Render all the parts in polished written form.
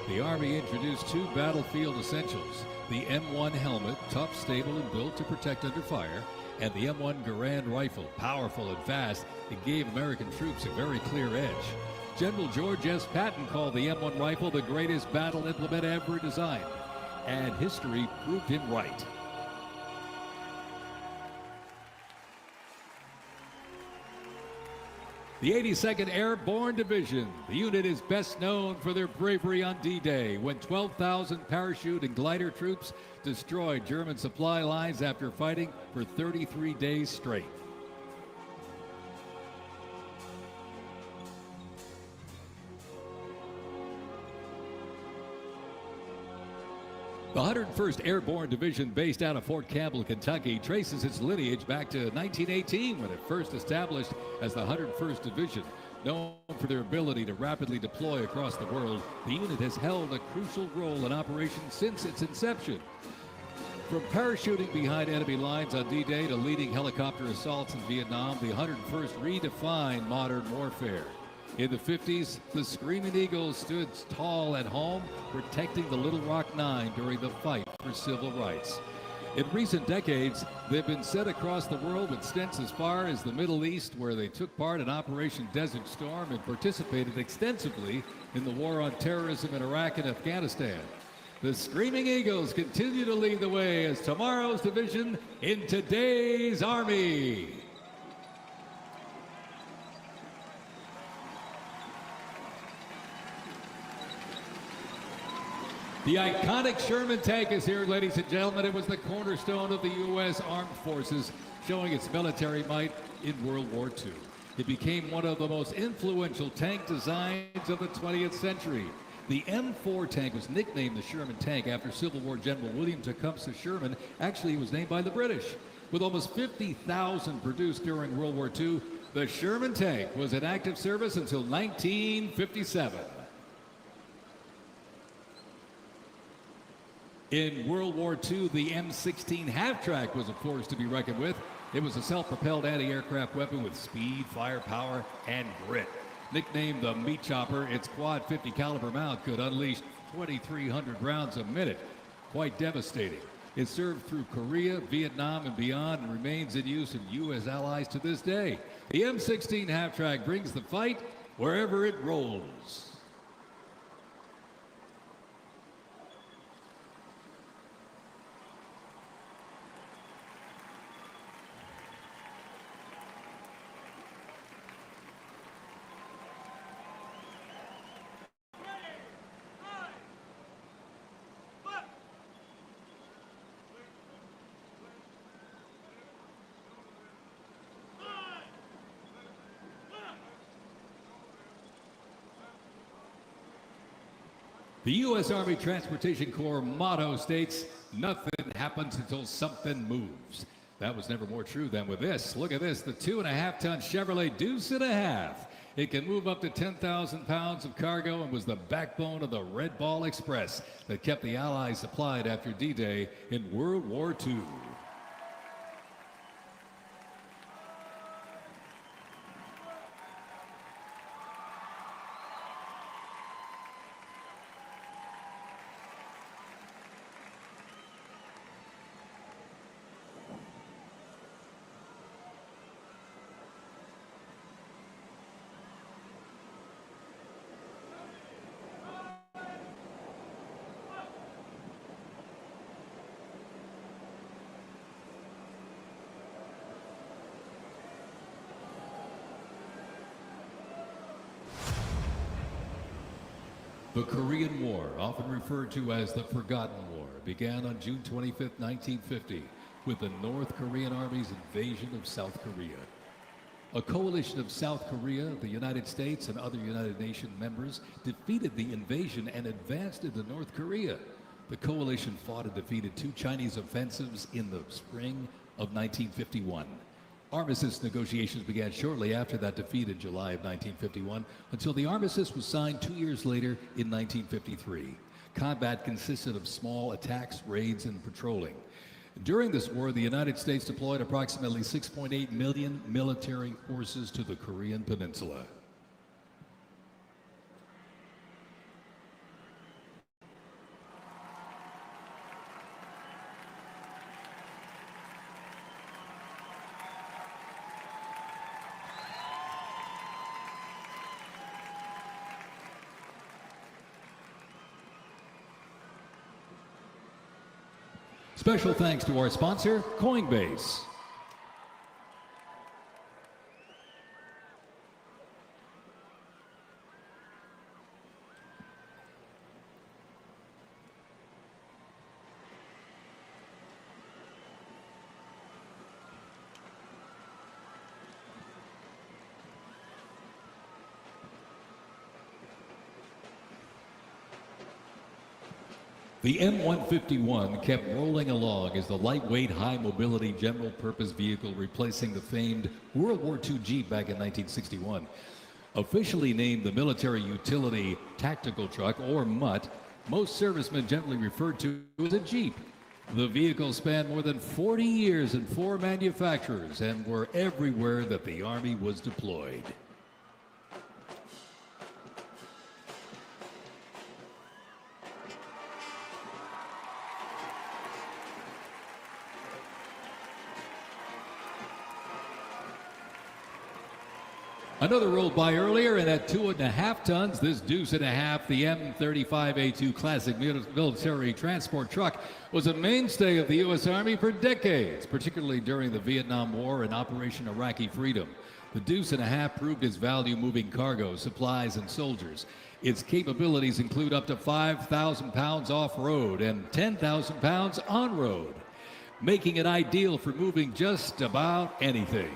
the Army introduced two battlefield essentials: the M1 helmet, tough, stable, and built to protect under fire, and the M1 Garand rifle, powerful and fast. It gave American troops a very clear edge. General George S. Patton called the M1 rifle the greatest battle implement ever designed, and history proved him right. The 82nd Airborne Division. The unit is best known for their bravery on D-Day, when 12,000 parachute and glider troops destroyed German supply lines after fighting for 33 days straight. The 101st Airborne Division, based out of Fort Campbell, Kentucky, traces its lineage back to 1918 when it first established as the 101st Division. Known for their ability to rapidly deploy across the world, the unit has held a crucial role in operations since its inception. From parachuting behind enemy lines on D-Day to leading helicopter assaults in Vietnam, the 101st redefined modern warfare. In the 50s, the Screaming Eagles stood tall at home, protecting the Little Rock Nine during the fight for civil rights. In recent decades, they've been sent across the world with stints as far as the Middle East, where they took part in Operation Desert Storm and participated extensively in the war on terrorism in Iraq and Afghanistan. The Screaming Eagles continue to lead the way as tomorrow's division in today's Army. The iconic Sherman tank is here, ladies and gentlemen. It was the cornerstone of the U.S. Armed Forces, showing its military might in World War II. It became one of the most influential tank designs of the 20th century. The M4 tank was nicknamed the Sherman tank after Civil War General William Tecumseh Sherman. Actually, it was named by the British. With almost 50,000 produced during World War II, the Sherman tank was in active service until 1957. In World War II, the M16 half-track was a force to be reckoned with. It was a self-propelled anti-aircraft weapon with speed, firepower, and grit. Nicknamed the Meat Chopper, its quad 50 caliber mount could unleash 2,300 rounds a minute. Quite devastating. It served through Korea, Vietnam, and beyond, and remains in use in U.S. allies to this day. The M16 half-track brings the fight wherever it rolls. The U.S. Army Transportation Corps motto states, "Nothing happens until something moves." That was never more true than with this. Look at this, the 2.5-ton Chevrolet Deuce and a Half. It can move up to 10,000 pounds of cargo and was the backbone of the Red Ball Express that kept the Allies supplied after D-Day in World War II. The Korean War, often referred to as the Forgotten War, began on June 25, 1950, with the North Korean Army's invasion of South Korea. A coalition of South Korea, the United States, and other United Nations members defeated the invasion and advanced into North Korea. The coalition fought and defeated two Chinese offensives in the spring of 1951. Armistice negotiations began shortly after that defeat in July of 1951 until the armistice was signed 2 years later in 1953. Combat consisted of small attacks, raids, and patrolling. During this war, the United States deployed approximately 6.8 million military forces to the Korean Peninsula. Special thanks to our sponsor, Coinbase. The M151 kept rolling along as the lightweight, high-mobility general-purpose vehicle replacing the famed World War II Jeep back in 1961. Officially named the Military Utility Tactical Truck, or MUT, most servicemen generally referred to as a Jeep. The vehicle spanned more than 40 years in 4 manufacturers and were everywhere that the Army was deployed. Another rolled by earlier, and at 2.5 tons, this deuce and a half, the M35A2 classic military transport truck was a mainstay of the U.S. Army for decades, particularly during the Vietnam War and Operation Iraqi Freedom. The deuce and a half proved its value moving cargo, supplies, and soldiers. Its capabilities include up to 5,000 pounds off-road and 10,000 pounds on-road, making it ideal for moving just about anything.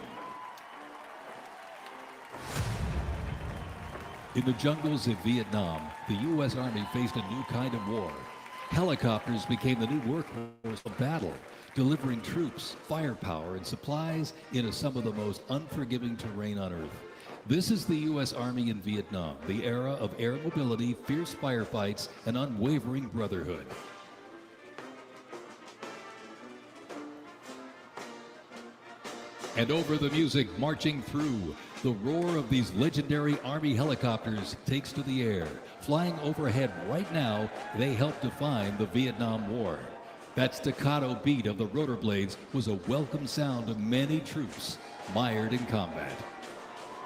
In the jungles of Vietnam, the U.S. Army faced a new kind of war. Helicopters became the new workhorse of battle, delivering troops, firepower, and supplies into some of the most unforgiving terrain on Earth. This is the U.S. Army in Vietnam, the era of air mobility, fierce firefights, and unwavering brotherhood. And over the music marching through, the roar of these legendary Army helicopters takes to the air. Flying overhead right now, they help define the Vietnam War. That staccato beat of the rotor blades was a welcome sound to many troops mired in combat.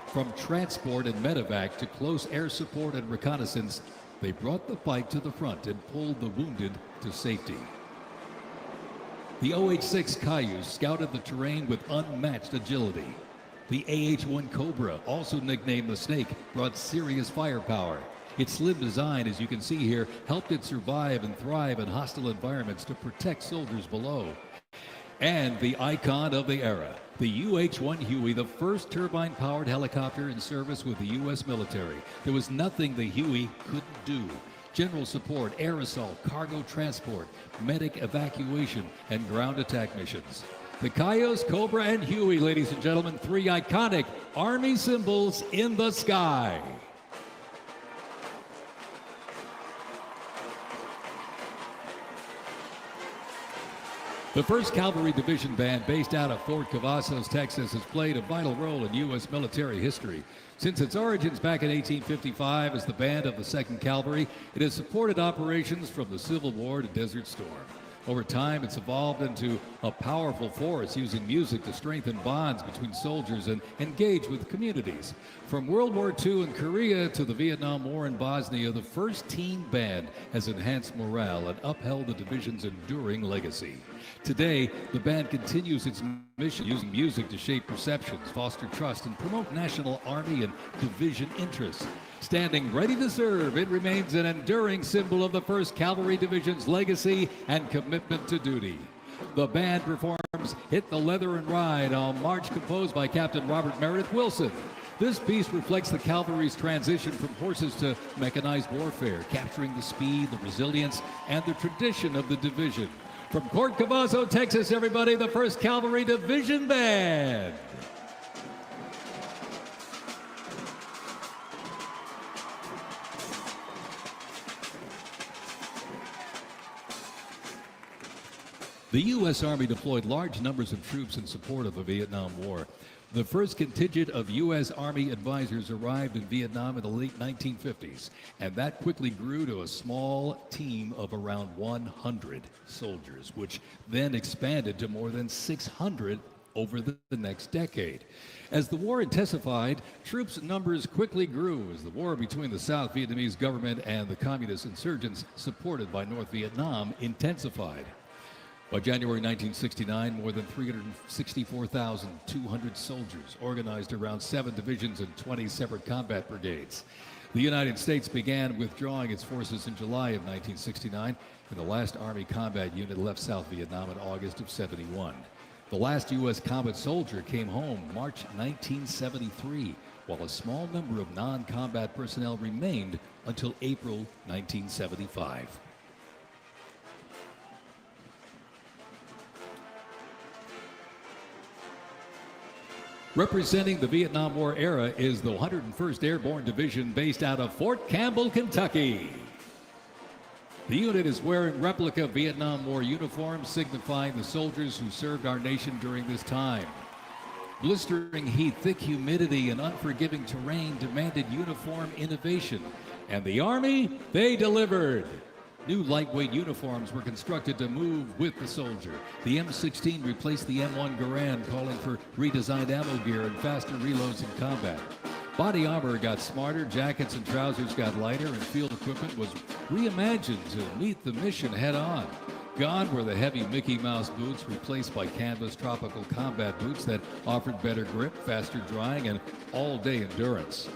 From transport and medevac to close air support and reconnaissance, they brought the fight to the front and pulled the wounded to safety. The OH-6 Cayuse scouted the terrain with unmatched agility. The AH-1 Cobra, also nicknamed the Snake, brought serious firepower. Its slim design, as you can see here, helped it survive and thrive in hostile environments to protect soldiers below. And the icon of the era, the UH-1 Huey, the first turbine-powered helicopter in service with the U.S. military. There was nothing the Huey couldn't do. General support, air assault, cargo transport, medic evacuation, and ground attack missions. The Cayuse, Cobra, and Huey, ladies and gentlemen, 3 iconic Army symbols in the sky. The 1st Cavalry Division Band, based out of Fort Cavazos, Texas, has played a vital role in U.S. military history. Since its origins back in 1855 as the band of the 2nd Cavalry, it has supported operations from the Civil War to Desert Storm. Over time, it's evolved into a powerful force, using music to strengthen bonds between soldiers and engage with communities. From World War II in Korea to the Vietnam War in Bosnia, the 1st Team Band has enhanced morale and upheld the division's enduring legacy. Today, the band continues its mission, using music to shape perceptions, foster trust, and promote national Army and division interests. Standing ready to serve, it remains an enduring symbol of the 1st Cavalry Division's legacy and commitment to duty. The band performs Hit the Leather and Ride, a march composed by Captain Robert Meredith Wilson. This piece reflects the cavalry's transition from horses to mechanized warfare, capturing the speed, the resilience, and the tradition of the division. From Fort Cavazos, Texas, everybody, the 1st Cavalry Division Band. The U.S. Army deployed large numbers of troops in support of the Vietnam War. The first contingent of U.S. Army advisors arrived in Vietnam in the late 1950s, and that quickly grew to a small team of around 100 soldiers, which then expanded to more than 600 over the next decade. As the war intensified, troops numbers quickly grew as the war between the South Vietnamese government and the communist insurgents supported by North Vietnam intensified. By January 1969, more than 364,200 soldiers organized around 7 divisions and 20 separate combat brigades. The United States began withdrawing its forces in July of 1969, and the last Army combat unit left South Vietnam in August of '71. The last U.S. combat soldier came home March 1973, while a small number of non-combat personnel remained until April 1975. Representing the Vietnam War era is the 101st Airborne Division based out of Fort Campbell, Kentucky. The unit is wearing replica Vietnam War uniforms signifying the soldiers who served our nation during this time. Blistering heat, thick humidity, and unforgiving terrain demanded uniform innovation. And the Army, they delivered. New lightweight uniforms were constructed to move with the soldier. The M16 replaced the M1 Garand, calling for redesigned ammo gear and faster reloads in combat. Body armor got smarter, jackets and trousers got lighter, and field equipment was reimagined to meet the mission head-on. Gone were the heavy Mickey Mouse boots, replaced by canvas tropical combat boots that offered better grip, faster drying, and all-day endurance.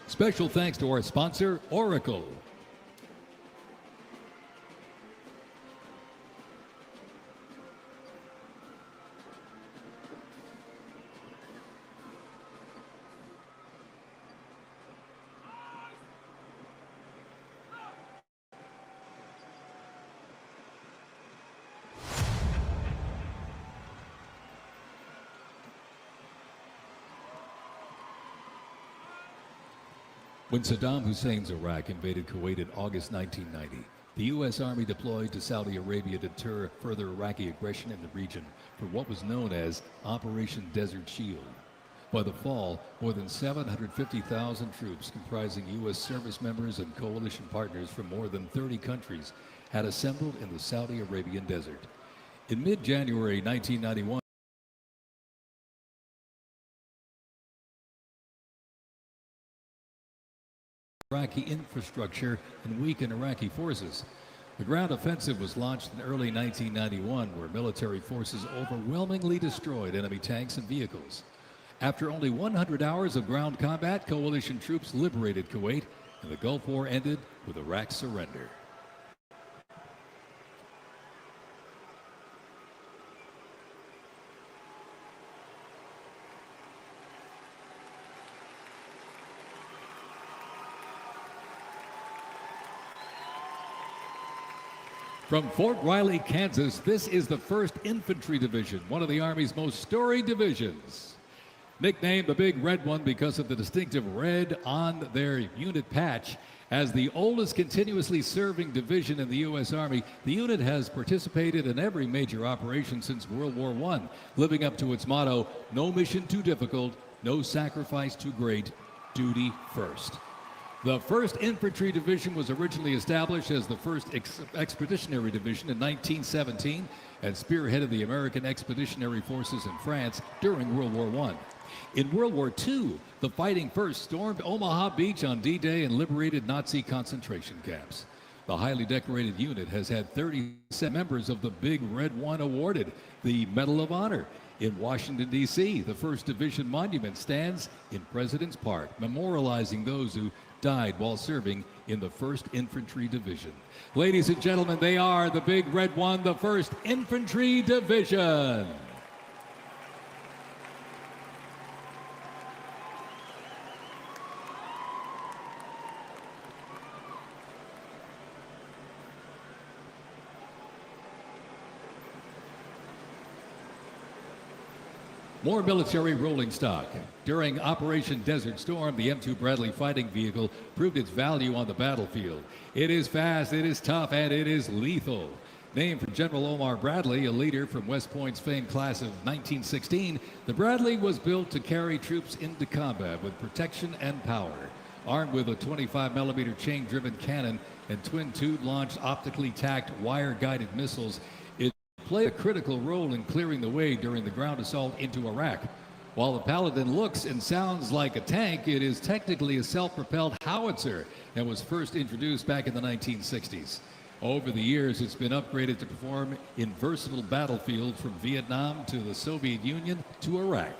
Special thanks to our sponsor, Oracle. When Saddam Hussein's Iraq invaded Kuwait in August 1990, the U.S. Army deployed to Saudi Arabia to deter further Iraqi aggression in the region for what was known as Operation Desert Shield. By the fall, more than 750,000 troops comprising U.S. service members and coalition partners from more than 30 countries had assembled in the Saudi Arabian desert. In mid-January 1991, Iraqi infrastructure and weaken Iraqi forces. The ground offensive was launched in early 1991, where military forces overwhelmingly destroyed enemy tanks and vehicles. After only 100 hours of ground combat, coalition troops liberated Kuwait, and the Gulf War ended with Iraq's surrender. From Fort Riley, Kansas, this is the 1st Infantry Division, one of the Army's most storied divisions. Nicknamed the Big Red One because of the distinctive red on their unit patch. As the oldest continuously serving division in the U.S. Army, the unit has participated in every major operation since World War I, living up to its motto, no mission too difficult, no sacrifice too great, duty first. The 1st Infantry Division was originally established as the 1st Expeditionary Division in 1917 and spearheaded the American Expeditionary Forces in France during World War I. In World War II, the Fighting First stormed Omaha Beach on D-Day and liberated Nazi concentration camps. The highly decorated unit has had 37 members of the Big Red One awarded the Medal of Honor. In Washington, D.C., the 1st Division Monument stands in President's Park, memorializing those who died while serving in the 1st Infantry Division. Ladies and gentlemen, they are the Big Red One, the 1st Infantry Division. More military rolling stock. During Operation Desert Storm, the M2 Bradley fighting vehicle proved its value on the battlefield. It is fast, it is tough, and it is lethal. Named for General Omar Bradley, a leader from West Point's famed class of 1916, the Bradley was built to carry troops into combat with protection and power. Armed with a 25mm chain-driven cannon and twin tube-launched optically tacked wire-guided missiles, it played a critical role in clearing the way during the ground assault into Iraq. While the Paladin looks and sounds like a tank, it is technically a self-propelled howitzer that was first introduced back in the 1960s. Over the years, it's been upgraded to perform in versatile battlefields from Vietnam to the Soviet Union to Iraq.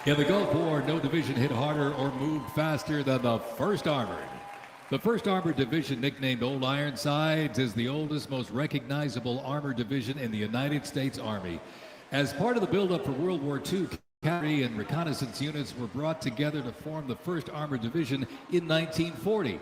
In the Gulf War, no division hit harder or moved faster than the 1st Armored. The 1st Armored Division, nicknamed Old Ironsides, is the oldest, most recognizable armored division in the United States Army. As part of the buildup for World War II, cavalry and reconnaissance units were brought together to form the 1st Armored Division in 1940.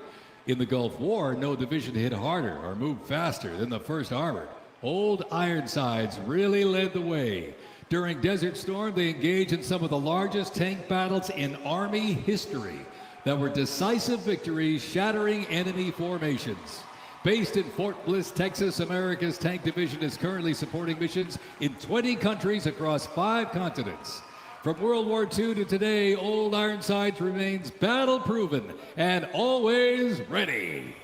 In the Gulf War, no division hit harder or moved faster than the 1st Armored. Old Ironsides really led the way. During Desert Storm, they engaged in some of the largest tank battles in Army history that were decisive victories, shattering enemy formations. Based in Fort Bliss, Texas, America's Tank Division is currently supporting missions in 20 countries across 5 continents. From World War II to today, Old Ironsides remains battle-proven and always ready.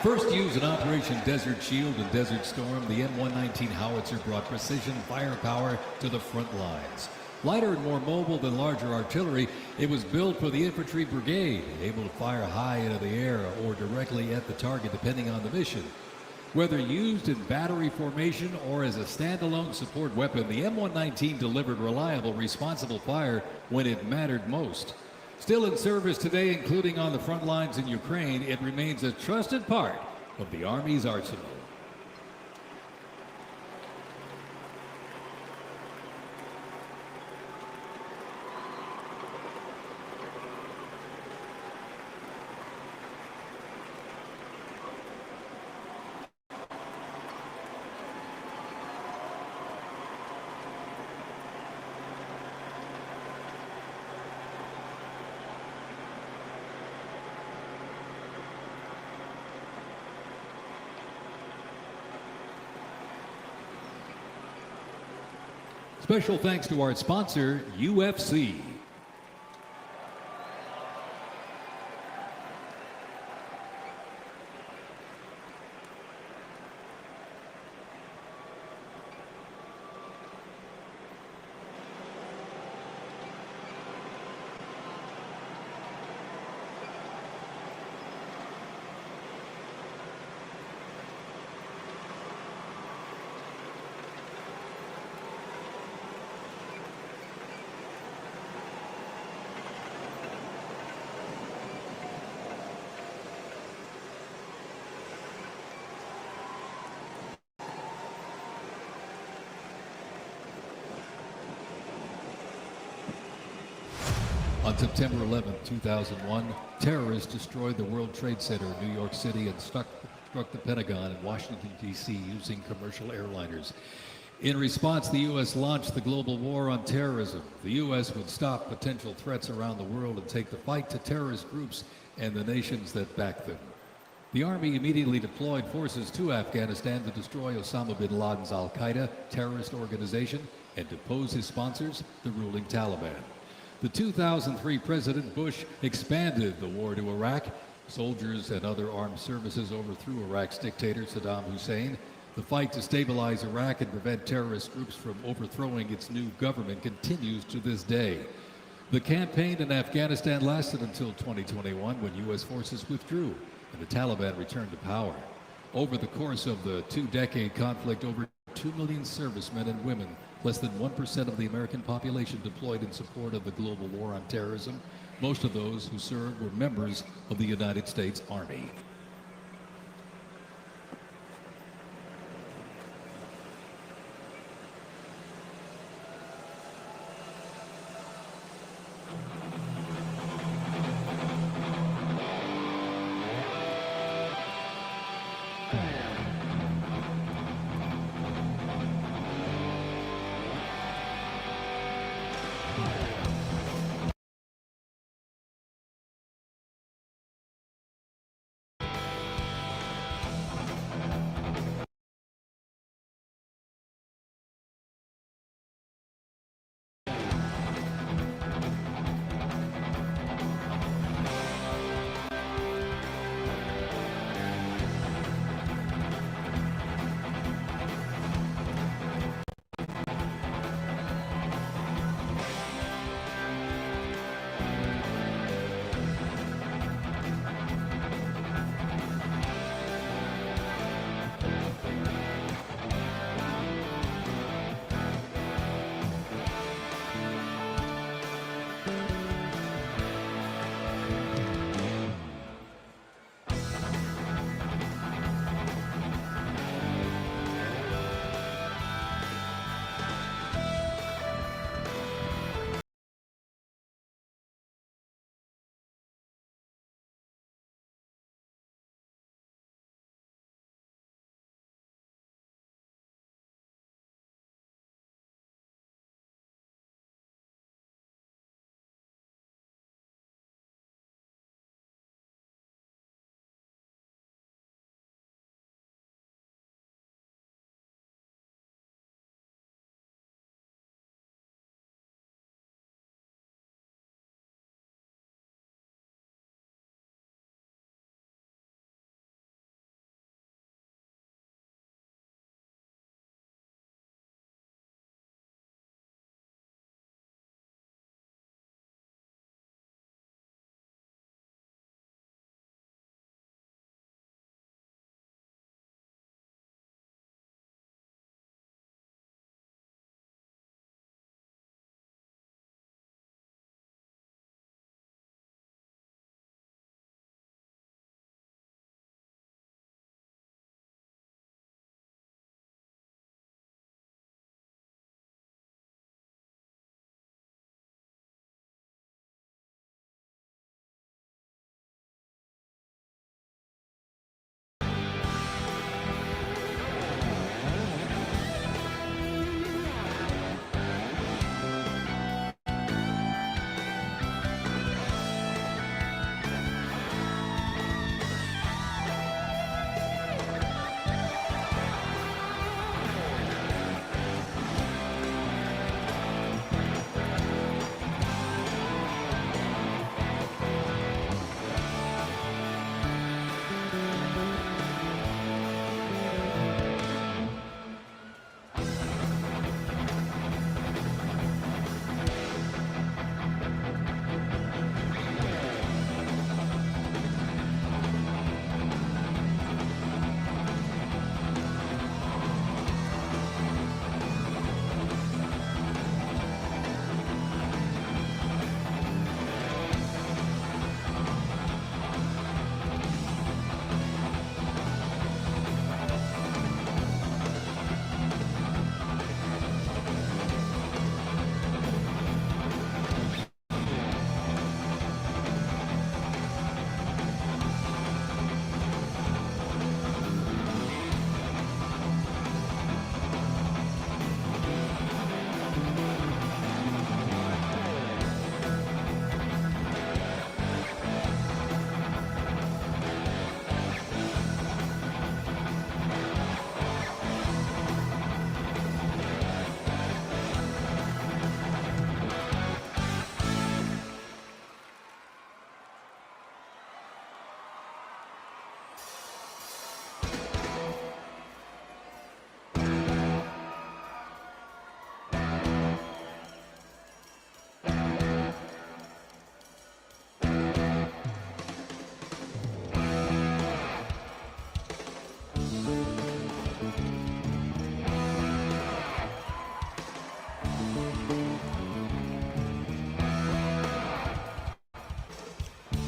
First used in Operation Desert Shield and Desert Storm, the M119 howitzer brought precision firepower to the front lines. Lighter and more mobile than larger artillery, it was built for the infantry brigade, able to fire high into the air or directly at the target depending on the mission. Whether used in battery formation or as a standalone support weapon, the M119 delivered reliable, responsible fire when it mattered most. Still in service today, including on the front lines in Ukraine, it remains a trusted part of the Army's arsenal. Special thanks to our sponsor, UFC. On September 11, 2001, terrorists destroyed the World Trade Center in New York City and struck the Pentagon in Washington, D.C. using commercial airliners. In response, the U.S. launched the global war on terrorism. The U.S. would stop potential threats around the world and take the fight to terrorist groups and the nations that back them. The Army immediately deployed forces to Afghanistan to destroy Osama bin Laden's al-Qaeda terrorist organization and depose his sponsors, the ruling Taliban. The 2003 President Bush expanded the war to Iraq. Soldiers and other armed services overthrew Iraq's dictator Saddam Hussein. The fight to stabilize Iraq and prevent terrorist groups from overthrowing its new government continues to this day. The campaign in Afghanistan lasted until 2021 when U.S. forces withdrew and the Taliban returned to power. Over the course of the two-decade conflict, over 2 million servicemen and women, less than 1% of the American population, deployed in support of the global war on terrorism. Most of those who served were members of the United States Army.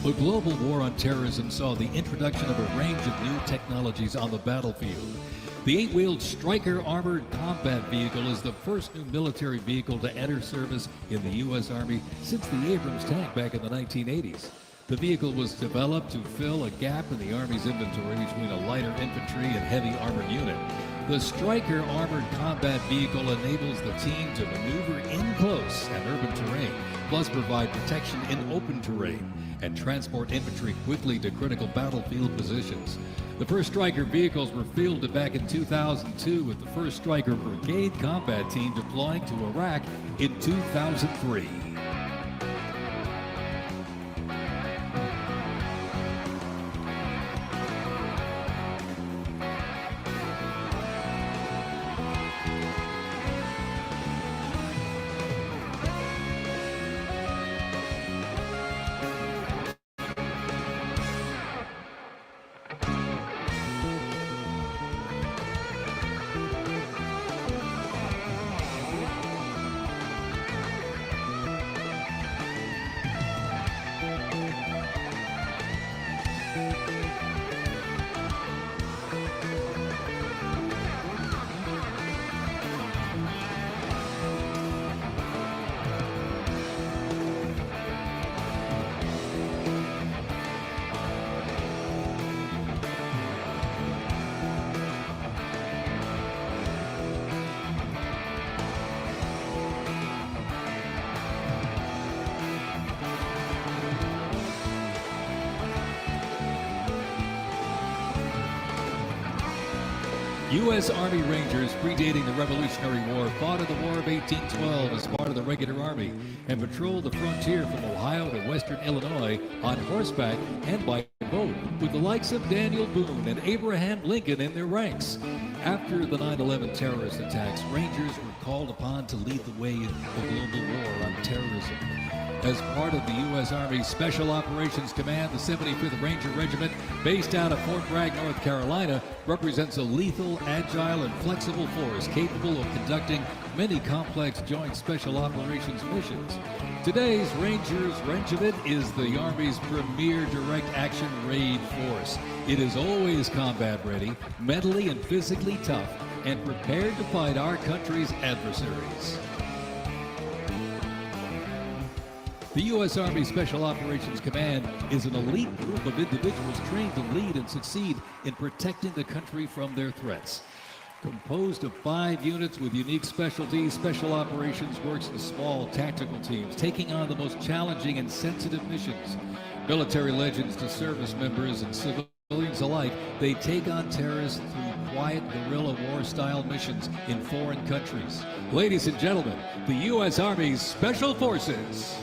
The global war on terrorism saw the introduction of a range of new technologies on the battlefield. The 8-wheeled Stryker Armored Combat Vehicle is the first new military vehicle to enter service in the U.S. Army since the Abrams tank back in the 1980s. The vehicle was developed to fill a gap in the Army's inventory between a lighter infantry and heavy armored unit. The Stryker Armored Combat Vehicle enables the team to maneuver in close and urban terrain, plus provide protection in open terrain and transport infantry quickly to critical battlefield positions. The first Stryker vehicles were fielded back in 2002 with the 1st Stryker Brigade combat team deploying to Iraq in 2003. U.S. Army Rangers, predating the Revolutionary War, fought in the War of 1812 as part of the regular Army and patrolled the frontier from Ohio to western Illinois on horseback and by boat, with the likes of Daniel Boone and Abraham Lincoln in their ranks. After the 9/11 terrorist attacks, Rangers were called upon to lead the way in the global war on terrorism. As part of the U.S. Army Special Operations Command, the 75th Ranger Regiment, based out of Fort Bragg, North Carolina, represents a lethal, agile, and flexible force capable of conducting many complex joint special operations missions. Today's Rangers Regiment is the Army's premier direct action raid force. It is always combat ready, mentally and physically tough, and prepared to fight our country's adversaries. The U.S. Army Special Operations Command is an elite group of individuals trained to lead and succeed in protecting the country from their threats. Composed of 5 units with unique specialties, Special Operations works in small tactical teams, taking on the most challenging and sensitive missions. Military legends to service members and civilians alike, they take on terrorists through quiet guerrilla war-style missions in foreign countries. Ladies and gentlemen, the U.S. Army's Special Forces.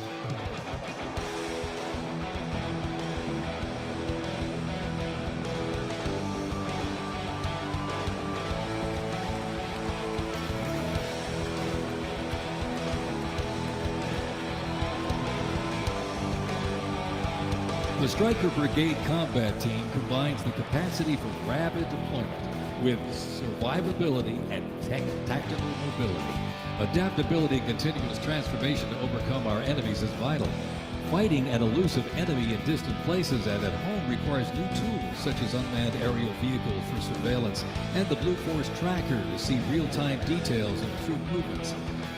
The Stryker Brigade Combat Team combines the capacity for rapid deployment with survivability and tactical mobility. Adaptability and continuous transformation to overcome our enemies is vital. Fighting an elusive enemy in distant places and at home requires new tools such as unmanned aerial vehicles for surveillance and the Blue Force Tracker to see real-time details of troop movements.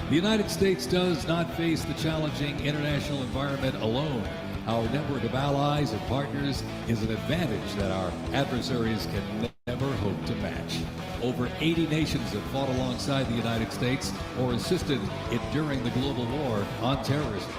The United States does not face the challenging international environment alone. Our network of allies and partners is an advantage that our adversaries can never hope to match. Over 80 nations have fought alongside the United States or assisted it during the global war on terrorism.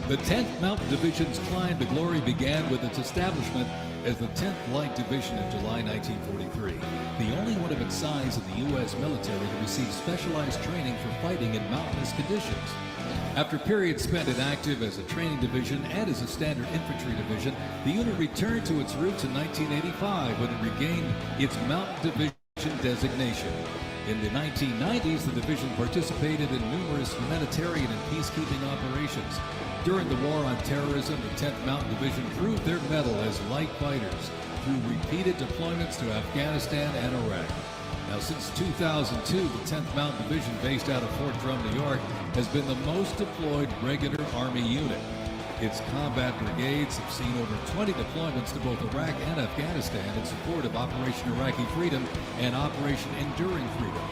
The 10th Mountain Division's climb to glory began with its establishment as the 10th Light Division in July 1943, the only one of its size in the U.S. military to receive specialized training for fighting in mountainous conditions. After periods spent inactive as a training division and as a standard infantry division, the unit returned to its roots in 1985 when it regained its Mountain Division designation. In the 1990s, the division participated in numerous humanitarian and peacekeeping operations. During the War on Terrorism, the 10th Mountain Division proved their mettle as light fighters through repeated deployments to Afghanistan and Iraq. Now, since 2002, the 10th Mountain Division, based out of Fort Drum, New York, has been the most deployed regular Army unit. Its combat brigades have seen over 20 deployments to both Iraq and Afghanistan in support of Operation Iraqi Freedom and Operation Enduring Freedom.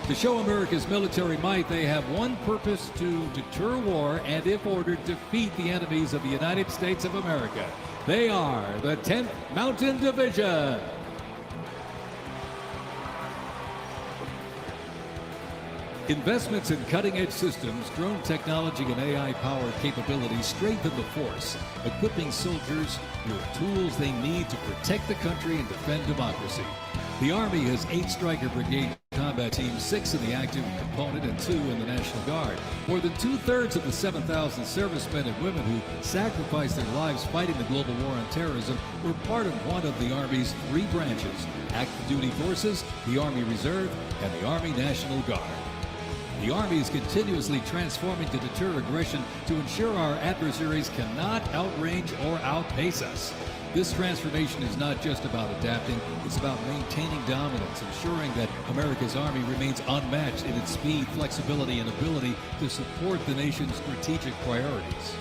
To show America's military might, they have one purpose: to deter war and, if ordered, defeat the enemies of the United States of America. They are the 10th Mountain Division. Investments in cutting-edge systems, drone technology, and AI-powered capabilities strengthen the force, equipping soldiers with tools they need to protect the country and defend democracy. The Army has 8 Stryker Brigade combat teams, 6 in the active component and 2 in the National Guard. More than 2/3 of the 7,000 servicemen and women who sacrificed their lives fighting the global war on terrorism were part of one of the Army's 3 branches: active duty forces, the Army Reserve, and the Army National Guard. The Army is continuously transforming to deter aggression to ensure our adversaries cannot outrange or outpace us. This transformation is not just about adapting, it's about maintaining dominance, ensuring that America's Army remains unmatched in its speed, flexibility, and ability to support the nation's strategic priorities.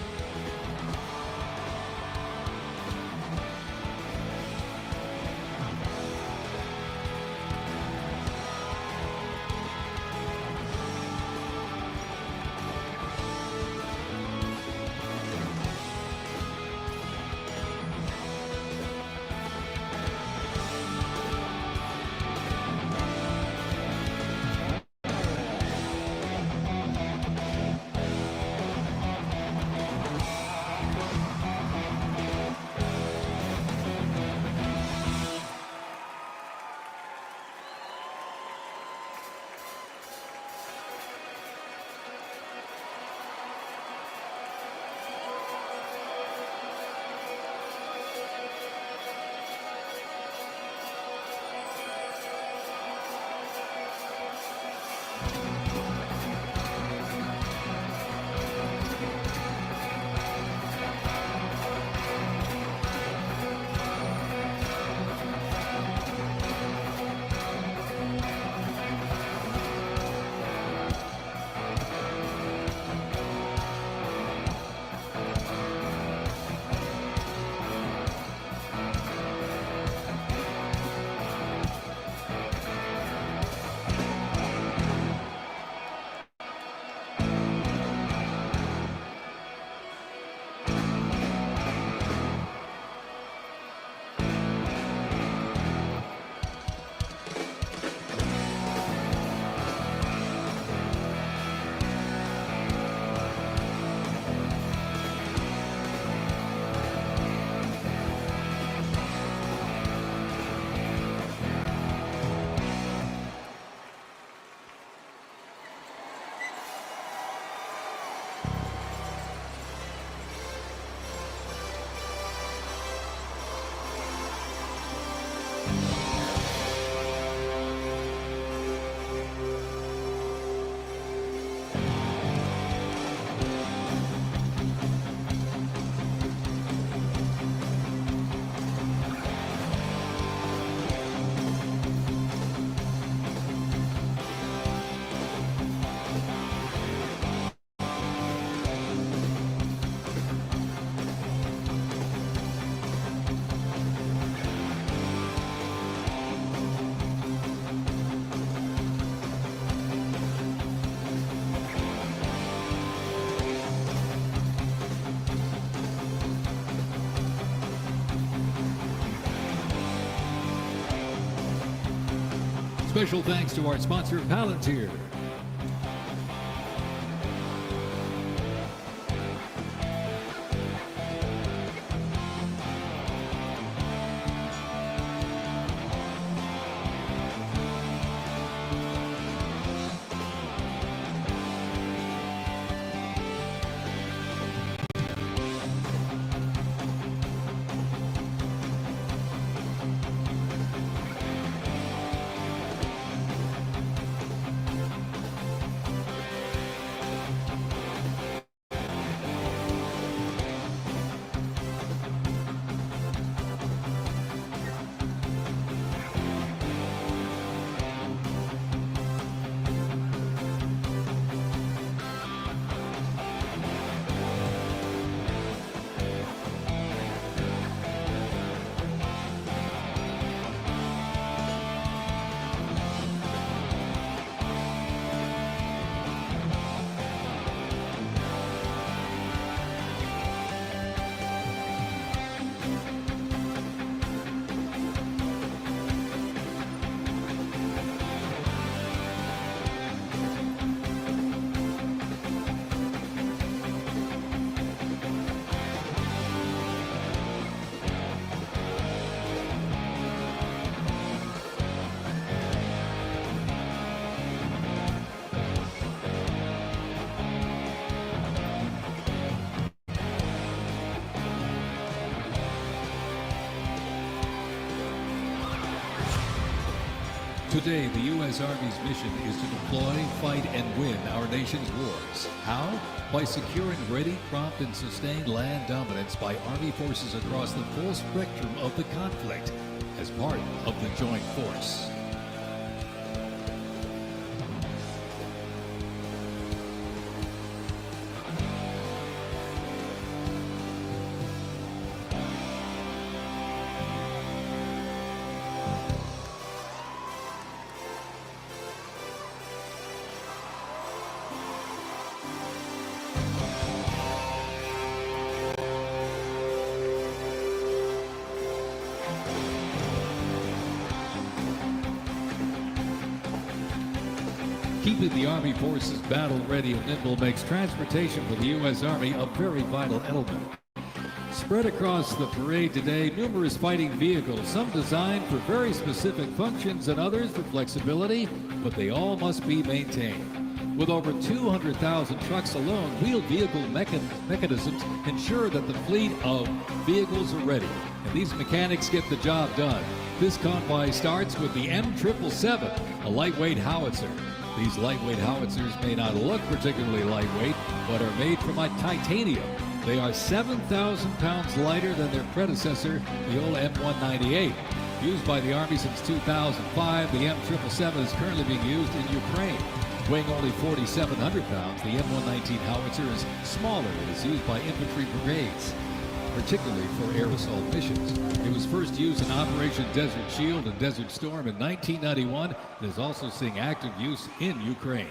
Special thanks to our sponsor, Palantir. Today, the U.S. Army's mission is to deploy, fight, and win our nation's wars. How? By securing ready, prompt, and sustained land dominance by Army forces across the full spectrum of the conflict as part of the Joint Force. Keeping the Army forces battle-ready and nimble makes transportation for the U.S. Army a very vital element. Spread across the parade today, numerous fighting vehicles, some designed for very specific functions and others for flexibility, but they all must be maintained. With over 200,000 trucks alone, wheeled vehicle mechanisms ensure that the fleet of vehicles are ready, and these mechanics get the job done. This convoy starts with the M777, a lightweight howitzer. These lightweight howitzers may not look particularly lightweight, but are made from titanium. They are 7,000 pounds lighter than their predecessor, the old M198. Used by the Army since 2005, the M777 is currently being used in Ukraine. Weighing only 4,700 pounds, the M119 howitzer is smaller and is used by infantry brigades, particularly for air assault missions. It was first used in Operation Desert Shield and Desert Storm in 1991 and is also seeing active use in Ukraine.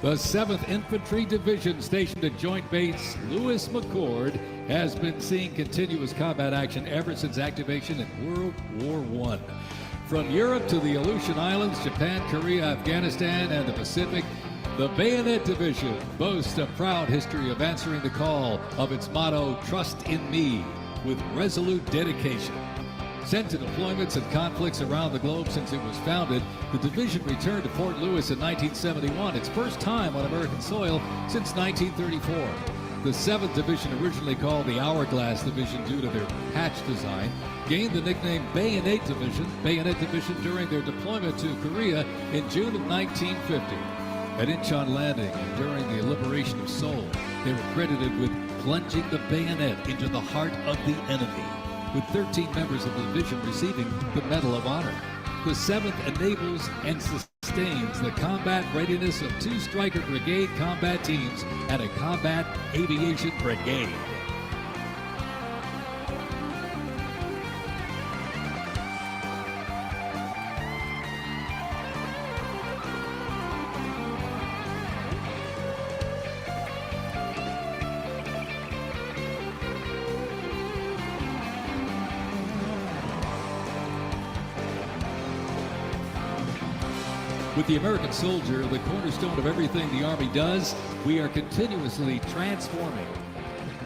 The 7th Infantry Division, stationed at Joint Base Lewis McChord, has been seeing continuous combat action ever since activation in World War I. From Europe to the Aleutian Islands, Japan, Korea, Afghanistan, and the Pacific, the Bayonet Division boasts a proud history of answering the call of its motto, "Trust in Me," with resolute dedication. Sent to deployments and conflicts around the globe since it was founded, the division returned to Fort Lewis in 1971, its first time on American soil since 1934. The 7th Division, originally called the Hourglass Division due to their patch design, gained the nickname Bayonet Division during their deployment to Korea in June of 1950. At Incheon Landing and during the liberation of Seoul, they were credited with plunging the bayonet into the heart of the enemy, with 13 members of the division receiving the Medal of Honor. The 7th enables and sustains the combat readiness of 2 Stryker Brigade combat teams and a Combat Aviation Brigade. With the American soldier, the cornerstone of everything the Army does, we are continuously transforming.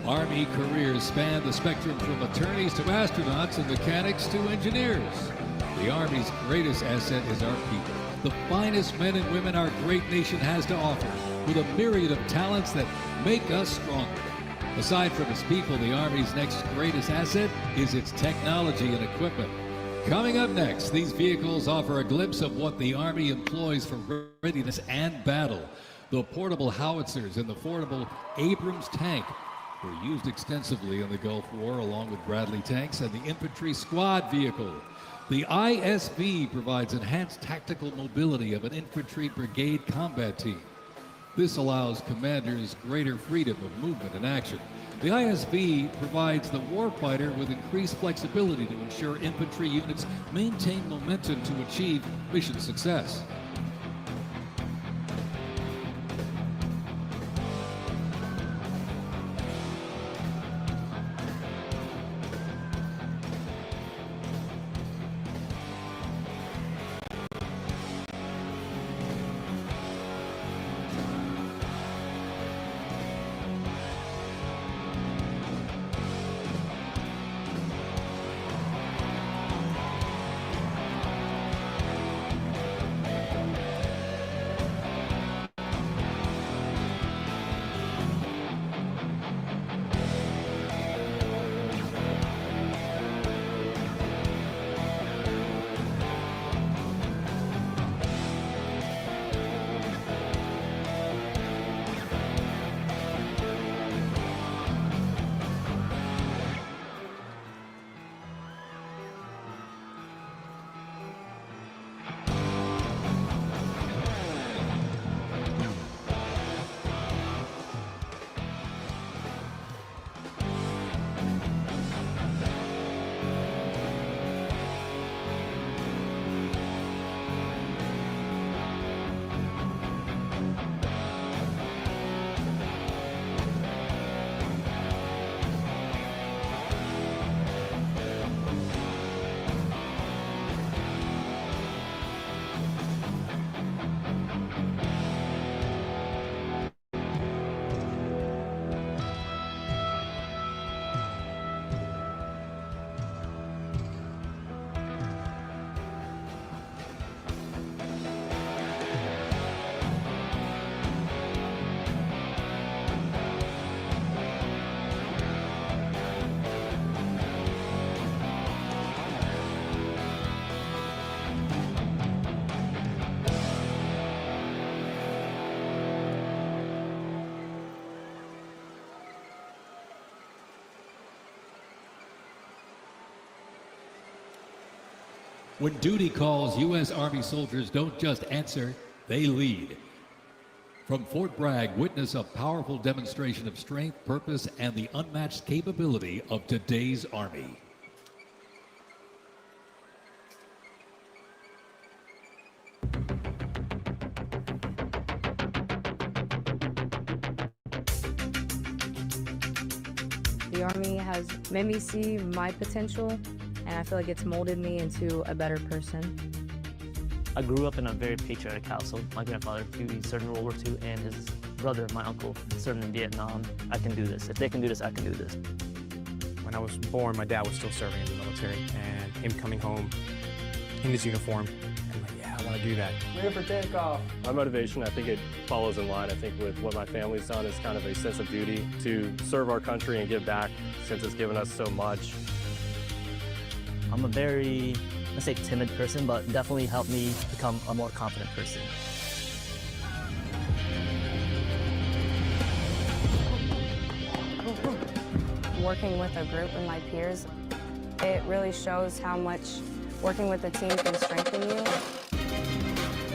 Army careers span the spectrum from attorneys to astronauts and mechanics to engineers. The Army's greatest asset is our people, the finest men and women our great nation has to offer, with a myriad of talents that make us stronger. Aside from its people, the Army's next greatest asset is its technology and equipment. Coming up next, these vehicles offer a glimpse of what the Army employs for readiness and battle. The portable howitzers and the portable Abrams tank were used extensively in the Gulf War, along with Bradley tanks and the infantry squad vehicle. The ISB provides enhanced tactical mobility of an infantry brigade combat team. This allows commanders greater freedom of movement and action. The ISB provides the warfighter with increased flexibility to ensure infantry units maintain momentum to achieve mission success. When duty calls, U.S. Army soldiers don't just answer, they lead. From Fort Bragg, witness a powerful demonstration of strength, purpose, and the unmatched capability of today's Army. The Army has made me see my potential, and I feel like it's molded me into a better person. I grew up in a very patriotic household. My grandfather, he served in World War II, and his brother, my uncle, served in Vietnam. I can do this. If they can do this, I can do this. When I was born, my dad was still serving in the military, and him coming home in his uniform, I'm like, yeah, I want to do that. Ready for takeoff. My motivation, I think it follows in line. I think with what my family's done is kind of a sense of duty to serve our country and give back since it's given us so much. I'm a very, let's say, timid person, but definitely helped me become a more confident person. Working with a group and my peers, it really shows how much working with a team can strengthen you. All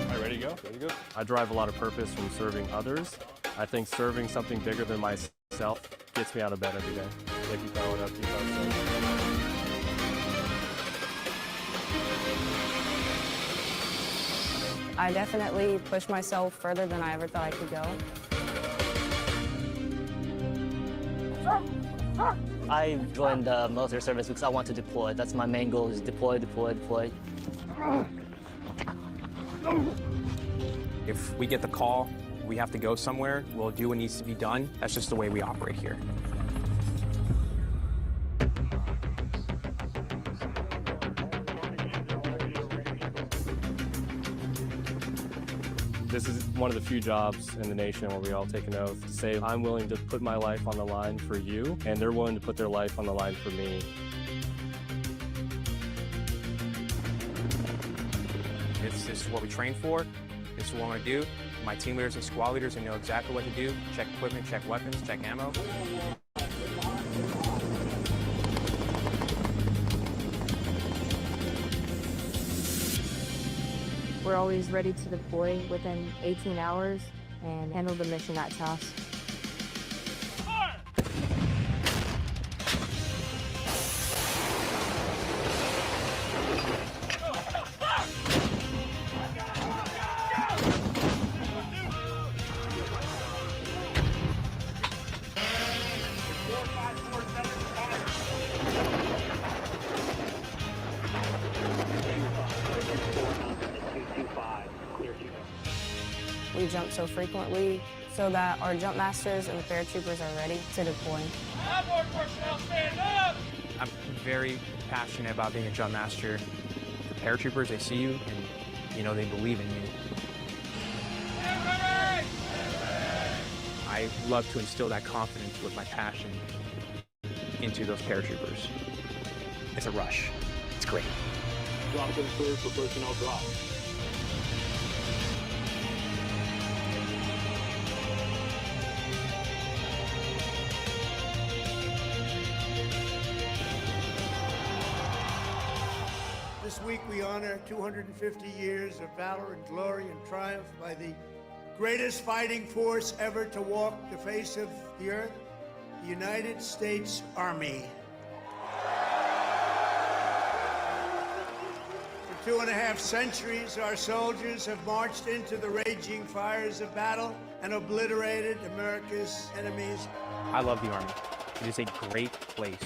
right, ready to go? Ready to go. I derive a lot of purpose from serving others. I think serving something bigger than myself gets me out of bed every day. So keep going up, keep going. I definitely pushed myself further than I ever thought I could go. I joined the military service because I want to deploy. That's my main goal, is deploy, deploy, deploy. If we get the call, we have to go somewhere, we'll do what needs to be done. That's just the way we operate here. This is one of the few jobs in the nation where we all take an oath to say, I'm willing to put my life on the line for you, and they're willing to put their life on the line for me. This is what we train for. This is what I want to do. My team leaders and squad leaders, they know exactly what to do. Check equipment, check weapons, check ammo. We're always ready to deploy within 18 hours and handle the mission at task. We jump so frequently so that our jump masters and the paratroopers are ready to deploy. I'm very passionate about being a jump master. The paratroopers, they see you and, you know, they believe in you. I love to instill that confidence with my passion into those paratroopers. It's a rush. It's great. Drop and clear for personnel drop. This week we honor 250 years of valor and glory and triumph by the greatest fighting force ever to walk the face of the earth, the United States Army. For 2.5 centuries, our soldiers have marched into the raging fires of battle and obliterated America's enemies. I love the Army. It is a great place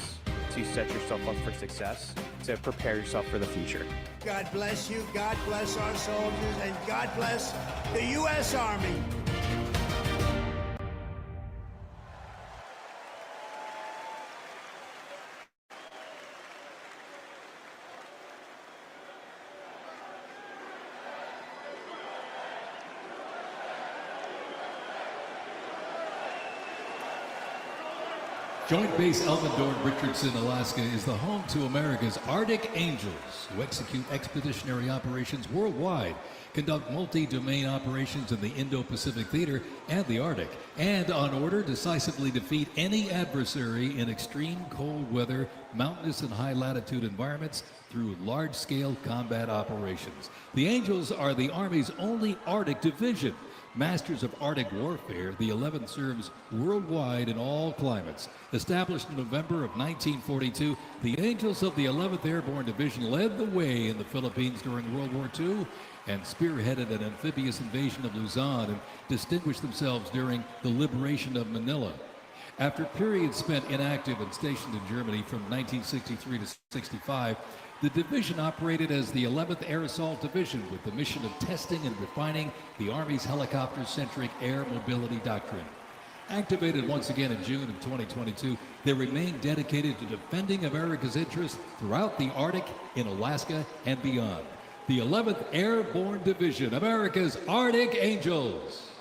to set yourself up for success, to prepare yourself for the future. God bless you, God bless our soldiers, and God bless the U.S. Army. Joint Base Elmendorf-Richardson, Alaska is the home to America's Arctic Angels, who execute expeditionary operations worldwide, conduct multi-domain operations in the Indo-Pacific Theater and the Arctic, and on order decisively defeat any adversary in extreme cold weather, mountainous and high latitude environments through large-scale combat operations. The Angels are the Army's only Arctic division. Masters of Arctic warfare, the 11th serves worldwide in all climates. Established in November of 1942, the Angels of the 11th Airborne Division led the way in the Philippines during World War II and spearheaded an amphibious invasion of Luzon and distinguished themselves during the liberation of Manila. After periods spent inactive and stationed in Germany from 1963 to 65, the division operated as the 11th Air Assault Division with the mission of testing and refining the Army's helicopter-centric air mobility doctrine. Activated once again in June of 2022, they remain dedicated to defending America's interests throughout the Arctic, in Alaska, and beyond. The 11th Airborne Division, America's Arctic Angels.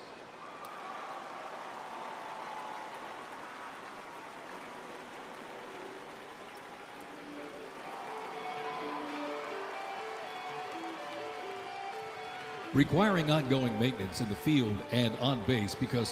Requiring ongoing maintenance in the field and on base because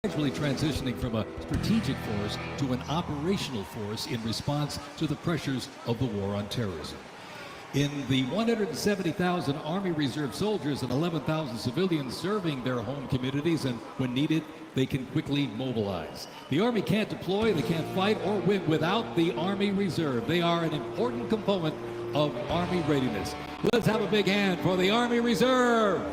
gradually transitioning from a strategic force to an operational force in response to the pressures of the war on terrorism. In the 170,000 Army Reserve soldiers and 11,000 civilians serving their home communities, and when needed, they can quickly mobilize. The Army can't deploy, they can't fight or win without the Army Reserve. They are an important component of Army readiness. Let's have a big hand for the Army Reserve.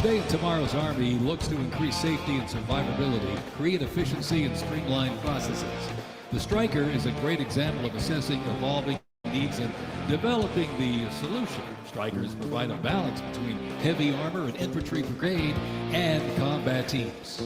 Today and tomorrow's Army looks to increase safety and survivability, create efficiency, and streamline processes. The Stryker is a great example of assessing evolving needs and developing the solution. Strikers provide a balance between heavy armor and infantry brigade and combat teams.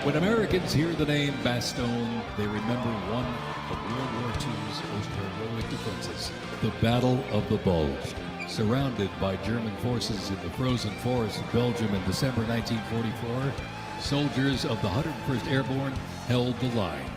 When Americans hear the name Bastogne, they remember one of World War II's most heroic defenses, the Battle of the Bulge. Surrounded by German forces in the frozen forests of Belgium in December 1944, soldiers of the 101st Airborne held the line.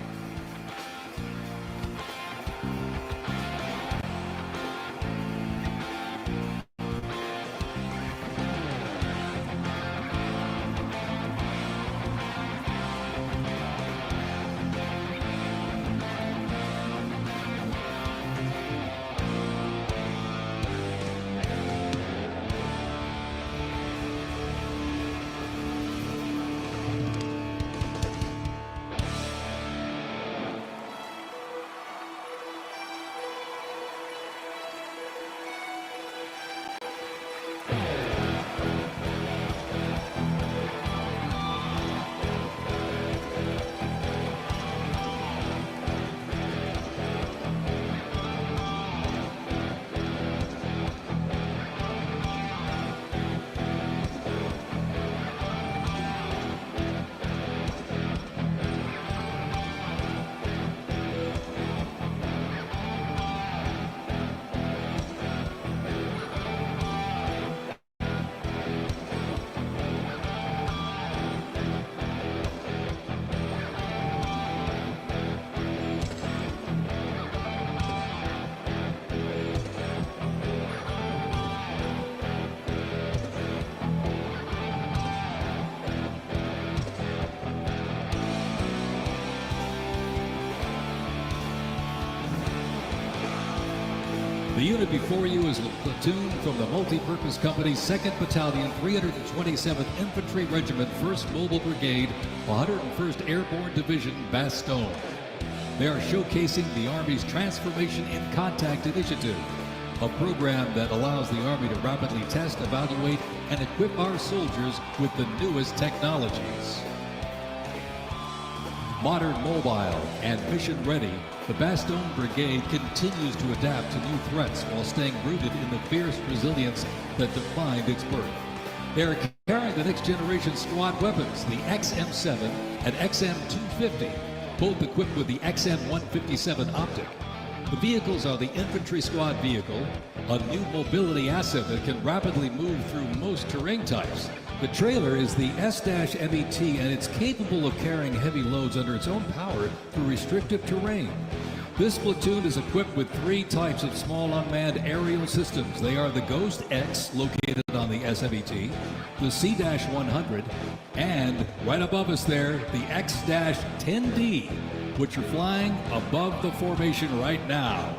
The unit before you is a platoon from the Multi-Purpose Company's 2nd Battalion, 327th Infantry Regiment, 1st Mobile Brigade, 101st Airborne Division, Bastogne. They are showcasing the Army's Transformation in Contact Initiative, a program that allows the Army to rapidly test, evaluate, and equip our soldiers with the newest technologies. Modern, mobile, and mission-ready, the Bastogne Brigade continues to adapt to new threats while staying rooted in the fierce resilience that defined its birth. They are carrying the next-generation squad weapons, the XM7 and XM250, both equipped with the XM157 optic. The vehicles are the infantry squad vehicle, a new mobility asset that can rapidly move through most terrain types. The trailer is the S-MET, and it's capable of carrying heavy loads under its own power through restrictive terrain. This platoon is equipped with 3 types of small unmanned aerial systems. They are the Ghost X, located on the S-MET, the C-100, and right above us there, the X-10D, which are flying above the formation right now.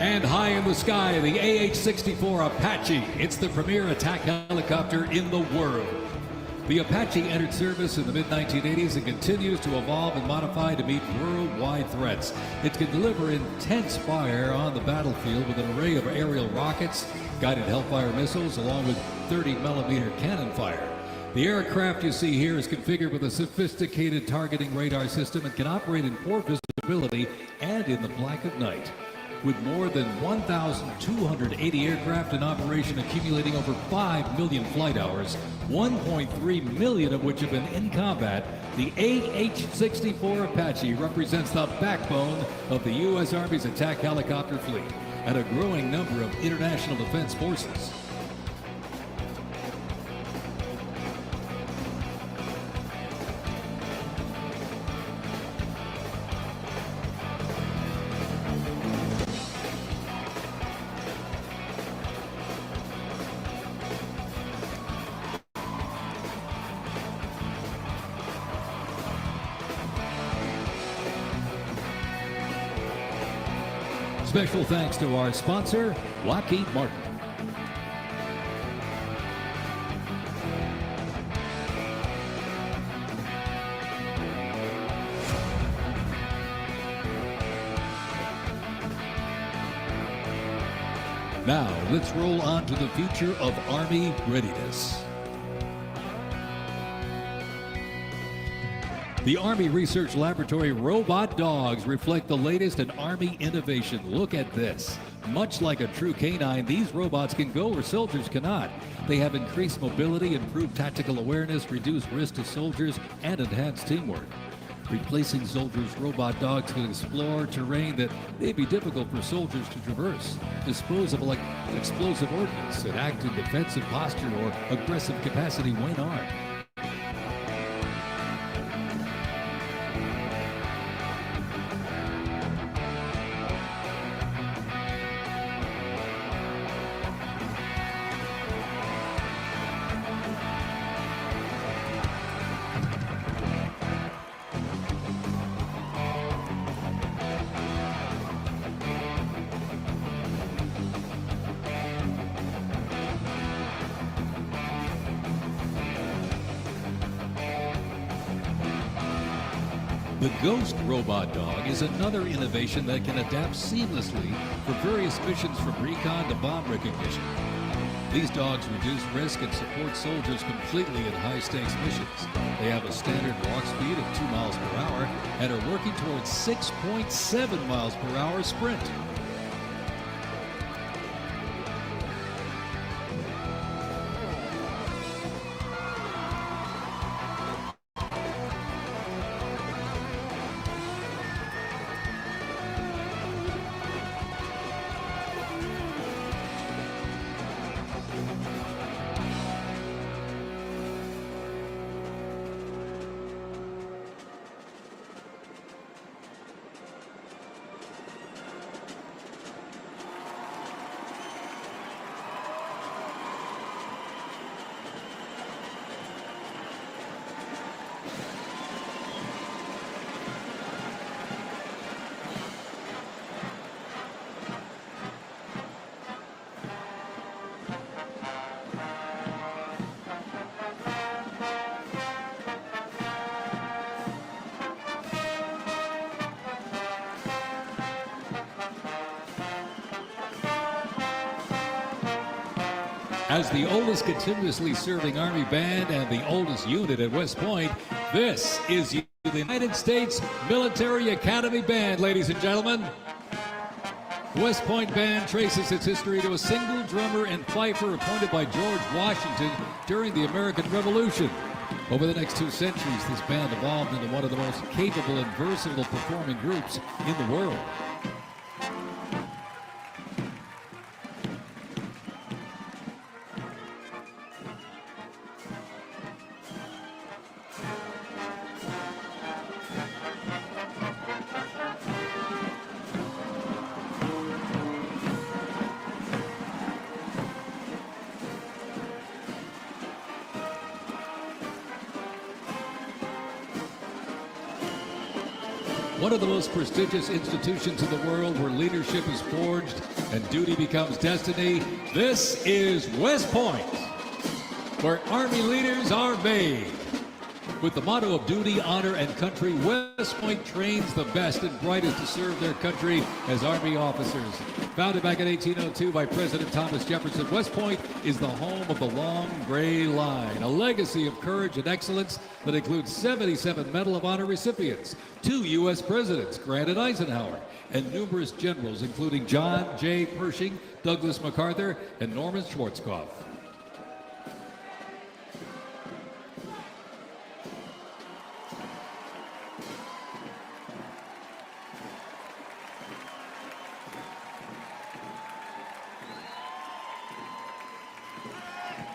And high in the sky, the AH-64 Apache. It's the premier attack helicopter in the world. The Apache entered service in the mid-1980s and continues to evolve and modify to meet worldwide threats. It can deliver intense fire on the battlefield with an array of aerial rockets, guided Hellfire missiles, along with 30-millimeter cannon fire. The aircraft you see here is configured with a sophisticated targeting radar system and can operate in poor visibility and in the black of night. With more than 1,280 aircraft in operation accumulating over 5 million flight hours, 1.3 million of which have been in combat, the AH-64 Apache represents the backbone of the U.S. Army's attack helicopter fleet and a growing number of international defense forces. Special thanks to our sponsor, Lockheed Martin. Now, let's roll on to the future of Army readiness. The Army Research Laboratory robot dogs reflect the latest in Army innovation. Look at this. Much like a true canine, these robots can go where soldiers cannot. They have increased mobility, improved tactical awareness, reduced risk to soldiers, and enhanced teamwork. Replacing soldiers, robot dogs can explore terrain that may be difficult for soldiers to traverse, dispose of explosive ordnance, and act in defensive posture or aggressive capacity when armed. The Ghost Robot Dog is another innovation that can adapt seamlessly for various missions from recon to bomb recognition. These dogs reduce risk and support soldiers completely in high-stakes missions. They have a standard walk speed of 2 miles per hour and are working towards 6.7 miles per hour sprint. As the oldest continuously serving Army band and the oldest unit at West Point, this is the United States Military Academy Band, ladies and gentlemen. West Point Band traces its history to a single drummer and fifer appointed by George Washington during the American Revolution. Over the next 2 centuries, this band evolved into one of the most capable and versatile performing groups in the world. one of the most prestigious institutions in the world where leadership is forged and duty becomes destiny. This is West Point, where Army leaders are made. With the motto of duty, honor, and country, West Point trains the best and brightest to serve their country as Army officers. Founded back in 1802 by President Thomas Jefferson, West Point is the home of the Long Gray Line, a legacy of courage and excellence that includes 77 Medal of Honor recipients, 2 U.S. presidents, Grant and Eisenhower, and numerous generals, including John J. Pershing, Douglas MacArthur, and Norman Schwarzkopf.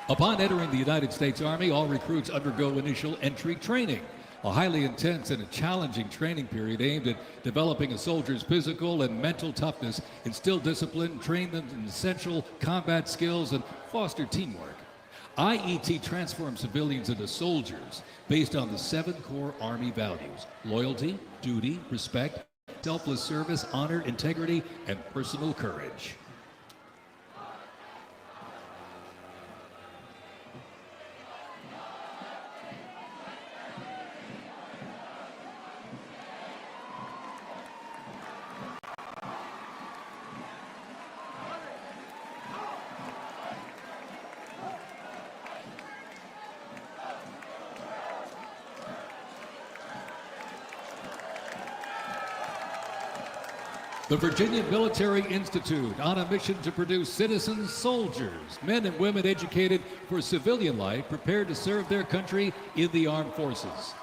Upon entering the United States Army, all recruits undergo initial entry training, a highly intense and a challenging training period aimed at developing a soldier's physical and mental toughness, instill discipline, train them in essential combat skills, and foster teamwork. IET transforms civilians into soldiers based on the 7 core Army values: loyalty, duty, respect, selfless service, honor, integrity, and personal courage. The Virginia Military Institute, on a mission to produce citizen soldiers, men and women educated for civilian life, prepared to serve their country in the armed forces.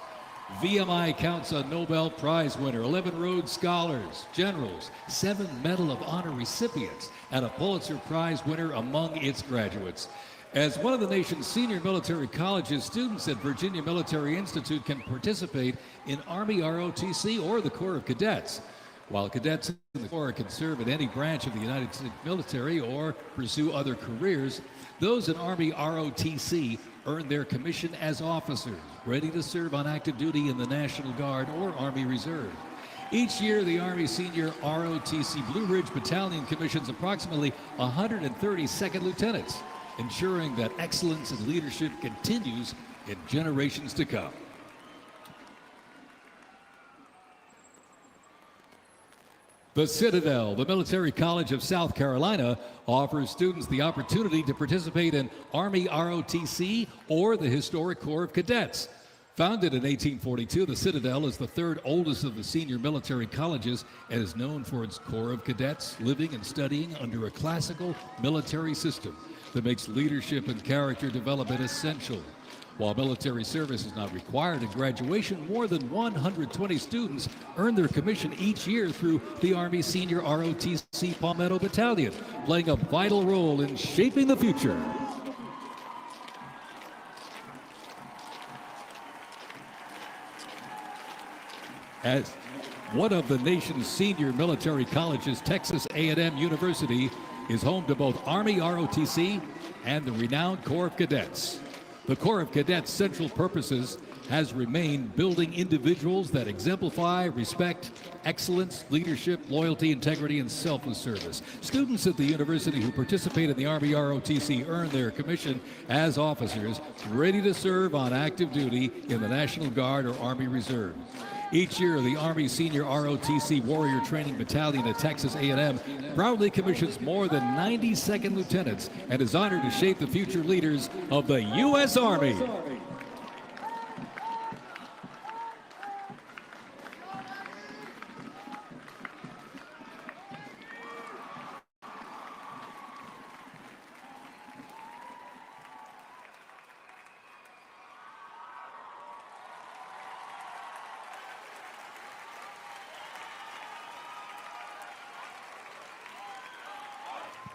VMI counts a Nobel Prize winner, 11 Rhodes Scholars, generals, 7 Medal of Honor recipients, and a Pulitzer Prize winner among its graduates. As one of the nation's senior military colleges, students at Virginia Military Institute can participate in Army ROTC or the Corps of Cadets. While cadets in the Corps can serve in any branch of the United States military or pursue other careers, those in Army ROTC earn their commission as officers, ready to serve on active duty in the National Guard or Army Reserve. Each year, the Army Senior ROTC Blue Ridge Battalion commissions approximately 130 second lieutenants, ensuring that excellence in leadership continues in generations to come. The Citadel, the Military College of South Carolina, offers students the opportunity to participate in Army ROTC or the Historic Corps of Cadets. Founded in 1842, the Citadel is the 3rd oldest of the senior military colleges and is known for its Corps of Cadets living and studying under a classical military system that makes leadership and character development essential. While military service is not required at graduation, more than 120 students earn their commission each year through the Army Senior ROTC Palmetto Battalion, playing a vital role in shaping the future. As one of the nation's senior military colleges, Texas A&M University is home to both Army ROTC and the renowned Corps of Cadets. The Corps of Cadets' central purposes has remained building individuals that exemplify respect, excellence, leadership, loyalty, integrity, and selfless service. Students at the university who participate in the Army ROTC earn their commission as officers, ready to serve on active duty in the National Guard or Army Reserve. Each year, the Army Senior ROTC Warrior Training Battalion at Texas A&M proudly commissions more than 90 second lieutenants and is honored to shape the future leaders of the U.S. Army.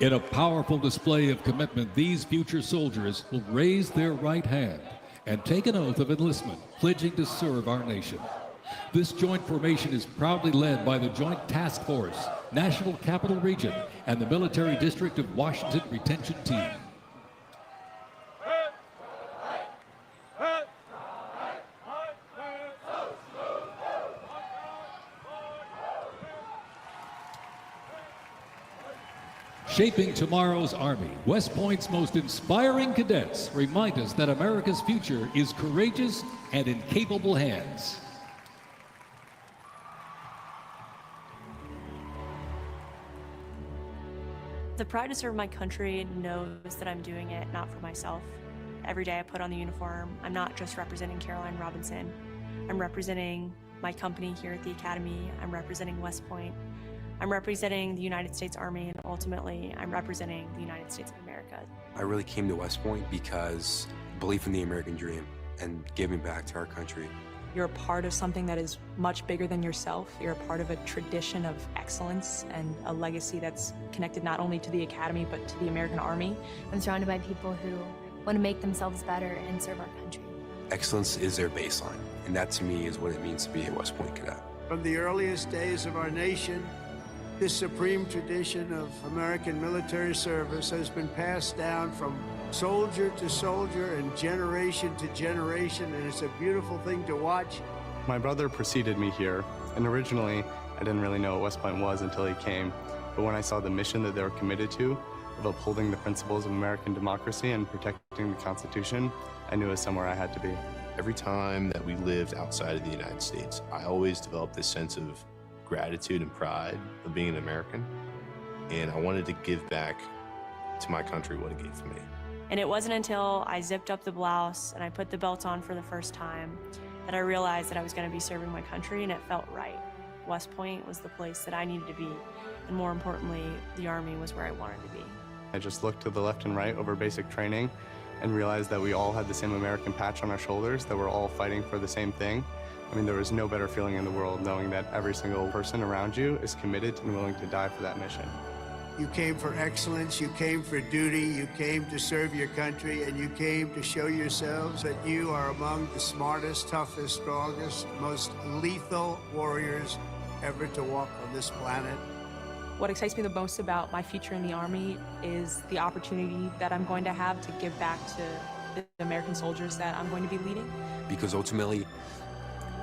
In a powerful display of commitment, these future soldiers will raise their right hand and take an oath of enlistment, pledging to serve our nation. This joint formation is proudly led by the Joint Task Force, National Capital Region, and the Military District of Washington Retention Team. shaping tomorrow's Army. West Point's most inspiring cadets remind us that America's future is courageous and in capable hands. The pride to serve my country knows that I'm doing it not for myself. Every day I put on the uniform, I'm not just representing Caroline Robinson. I'm representing my company here at the Academy. I'm representing West Point. I'm representing the United States Army, and ultimately, I'm representing the United States of America. I really came to West Point because belief in the American dream and giving back to our country. You're a part of something that is much bigger than yourself. You're a part of a tradition of excellence and a legacy that's connected not only to the Academy, but to the American Army. I'm surrounded by people who want to make themselves better and serve our country. Excellence is their baseline, and that to me is what it means to be a West Point cadet. From the earliest days of our nation, this supreme tradition of American military service has been passed down from soldier to soldier and generation to generation, and it's a beautiful thing to watch. My brother preceded me here, and originally I didn't really know what West Point was until he came, but when I saw the mission that they were committed to, of upholding the principles of American democracy and protecting the Constitution, I knew it was somewhere I had to be. Every time that we lived outside of the United States, I always developed this sense of gratitude and pride of being an American, and I wanted to give back to my country what it gave to me. And it wasn't until I zipped up the blouse and I put the belt on for the first time that I realized that I was going to be serving my country, and it felt right. West Point was the place that I needed to be, and more importantly, the Army was where I wanted to be. I just looked to the left and right over basic training and realized that we all had the same American patch on our shoulders, that we're all fighting for the same thing. I mean, there was no better feeling in the world knowing that every single person around you is committed and willing to die for that mission. You came for excellence, you came for duty, you came to serve your country, and you came to show yourselves that you are among the smartest, toughest, strongest, most lethal warriors ever to walk on this planet. What excites me the most about my future in the Army is the opportunity that I'm going to have to give back to the American soldiers that I'm going to be leading. Because ultimately,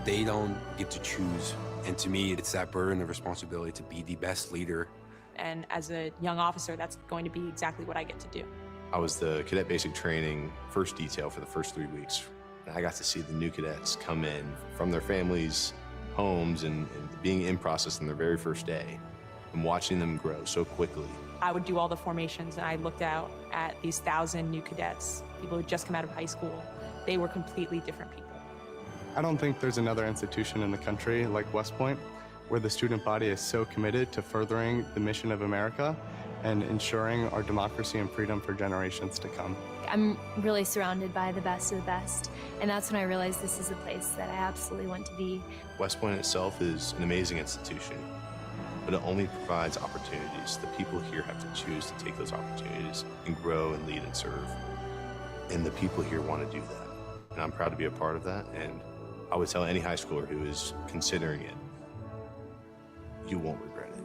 they don't get to choose. And to me, it's that burden of responsibility to be the best leader. And as a young officer, that's going to be exactly what I get to do. I was the cadet basic training first detail for the first 3 weeks. And I got to see the new cadets come in from their families' homes and being in process on their very first day and watching them grow so quickly. I would do all the formations, and I looked out at these 1,000 new cadets, people who had just come out of high school. They were completely different people. I don't think there's another institution in the country like West Point where the student body is so committed to furthering the mission of America and ensuring our democracy and freedom for generations to come. I'm really surrounded by the best of the best, and that's when I realized this is a place that I absolutely want to be. West Point itself is an amazing institution, but it only provides opportunities. The people here have to choose to take those opportunities and grow and lead and serve. And the people here want to do that. And I'm proud to be a part of that. And I would tell any high schooler who is considering it, you won't regret it.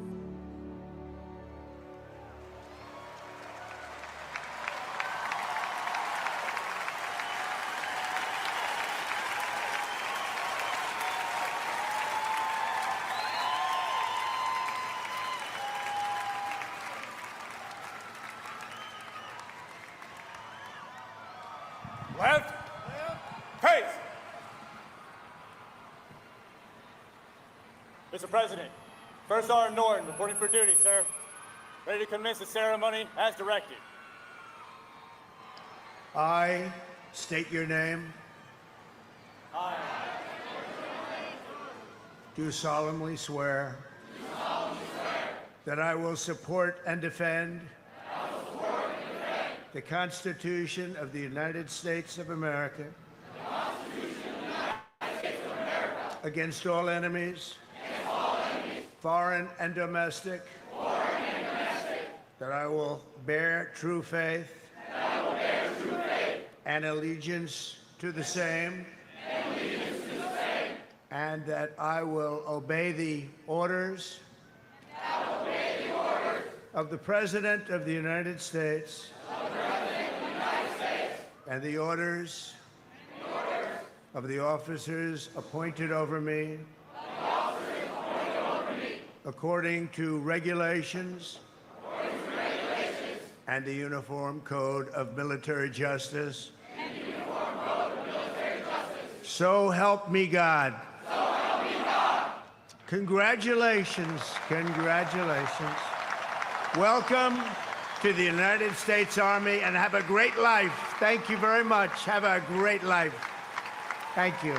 Left. Pace. Mr. President, First Sergeant Norton reporting for duty, sir. Ready to commence the ceremony as directed. I state your name. I Do solemnly swear that I will support and defend the Constitution of the United States of America against all enemies, foreign and domestic, that I will bear true faith and allegiance to the same, and that I will obey the orders of the President of the United States and the orders of the officers appointed over me according to regulations and the Uniform Code of Military Justice. So help me God. So help me God. Congratulations. Congratulations. Welcome to the United States Army, and have a great life. Thank you very much. Have a great life. Thank you.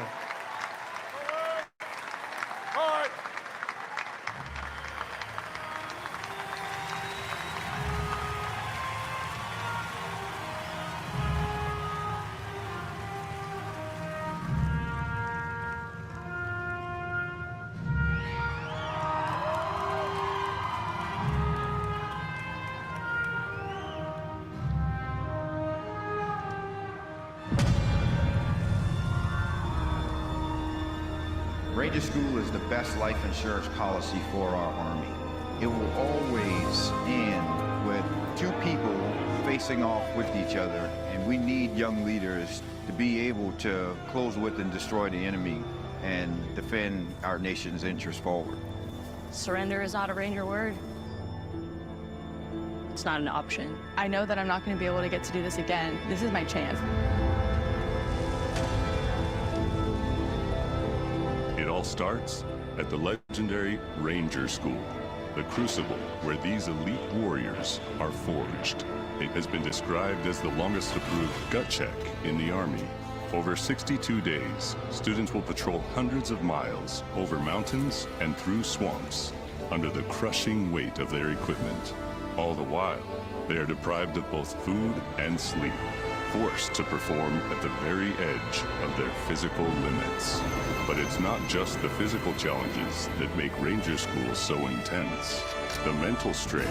Ranger School is the best life insurance policy for our Army. It will always end with two people facing off with each other, and we need young leaders to be able to close with and destroy the enemy and defend our nation's interests forward. Surrender is not a Ranger word. It's not an option. I know that I'm not going to be able to get to do this again. This is my chance. It all starts at the legendary Ranger School, the crucible where these elite warriors are forged. It has been described as the longest approved gut check in the Army. Over 62 days, students will patrol hundreds of miles over mountains and through swamps under the crushing weight of their equipment. All the while, they are deprived of both food and sleep, forced to perform at the very edge of their physical limits. But it's not just the physical challenges that make Ranger School so intense. The mental strain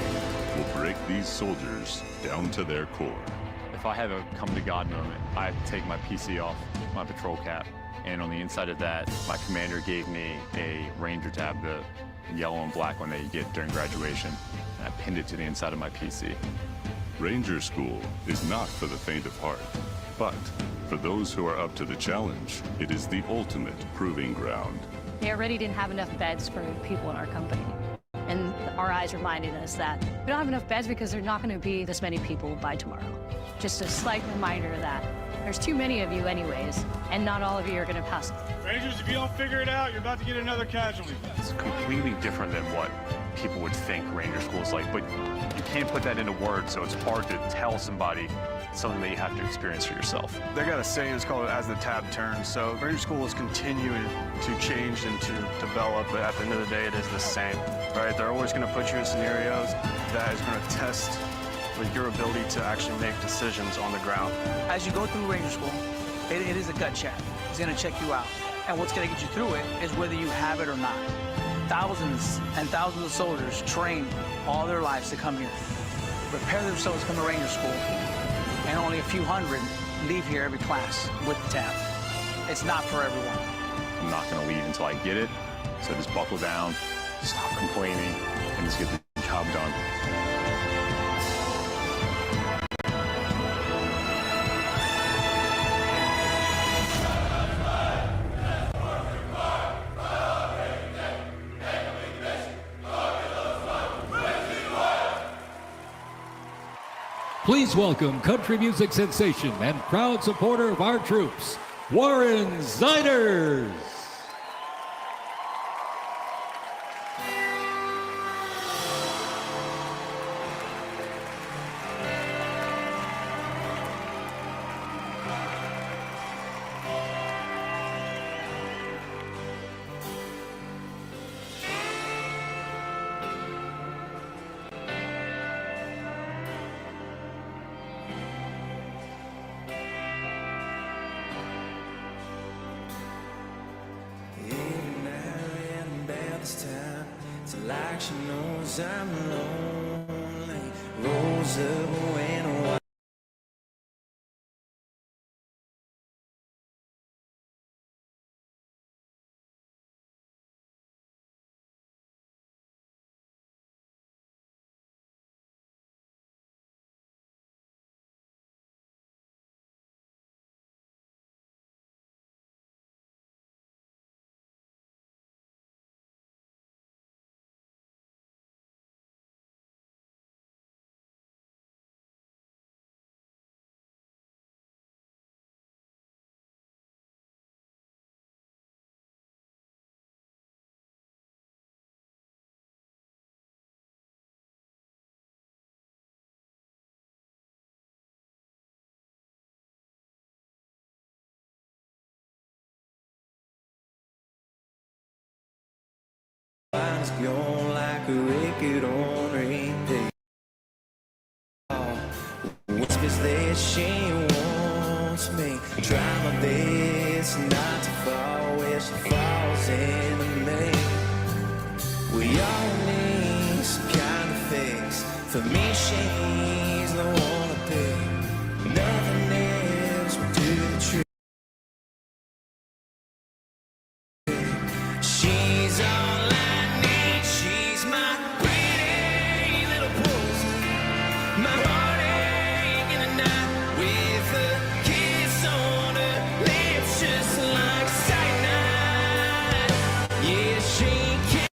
will break these soldiers down to their core. If I have a come-to-God moment, I have to take my PC off my patrol cap, and on the inside of that, my commander gave me a Ranger tab, the yellow and black one that you get during graduation, and I pinned it to the inside of my PC. Ranger School is not for the faint of heart, but for those who are up to the challenge, it is the ultimate proving ground. They already didn't have enough beds for people in our company. And our eyes reminded us that we don't have enough beds because there's not going to be this many people by tomorrow. Just a slight reminder that there's too many of you anyways, and not all of you are going to pass. Rangers, if you don't figure it out, you're about to get another casualty. It's completely different than what people would think Ranger School is like, but you can't put that into words, so it's hard to tell somebody something that you have to experience for yourself. They got a saying, it's called as the tab turns. So Ranger School is continuing to change and to develop, but at the end of the day, it is the same, right? They're always going to put you in scenarios that is going to test with your ability to actually make decisions on the ground. As you go through Ranger School, it is a gut check. It's going to check you out. And what's going to get you through it is whether you have it or not. Thousands and thousands of soldiers train all their lives to come here, prepare themselves to come to Ranger School, and only a few hundred leave here every class with the tab. It's not for everyone. I'm not going to leave until I get it, so just buckle down, stop complaining, and just get the job done. Please welcome country music sensation and proud supporter of our troops, Warren Ziders. Till like she knows I'm lonely, rolls up when on like a record on repeat. Whispers that she wants me. Try my best not to fall where she falls into me. We all need some kind of fix. For me, she's the one to pick. Nothing else will do the trick. She's all I need. She's my pretty little poison. My heartache in the night with a kiss on her lips, just like cyanide. Yeah, she can.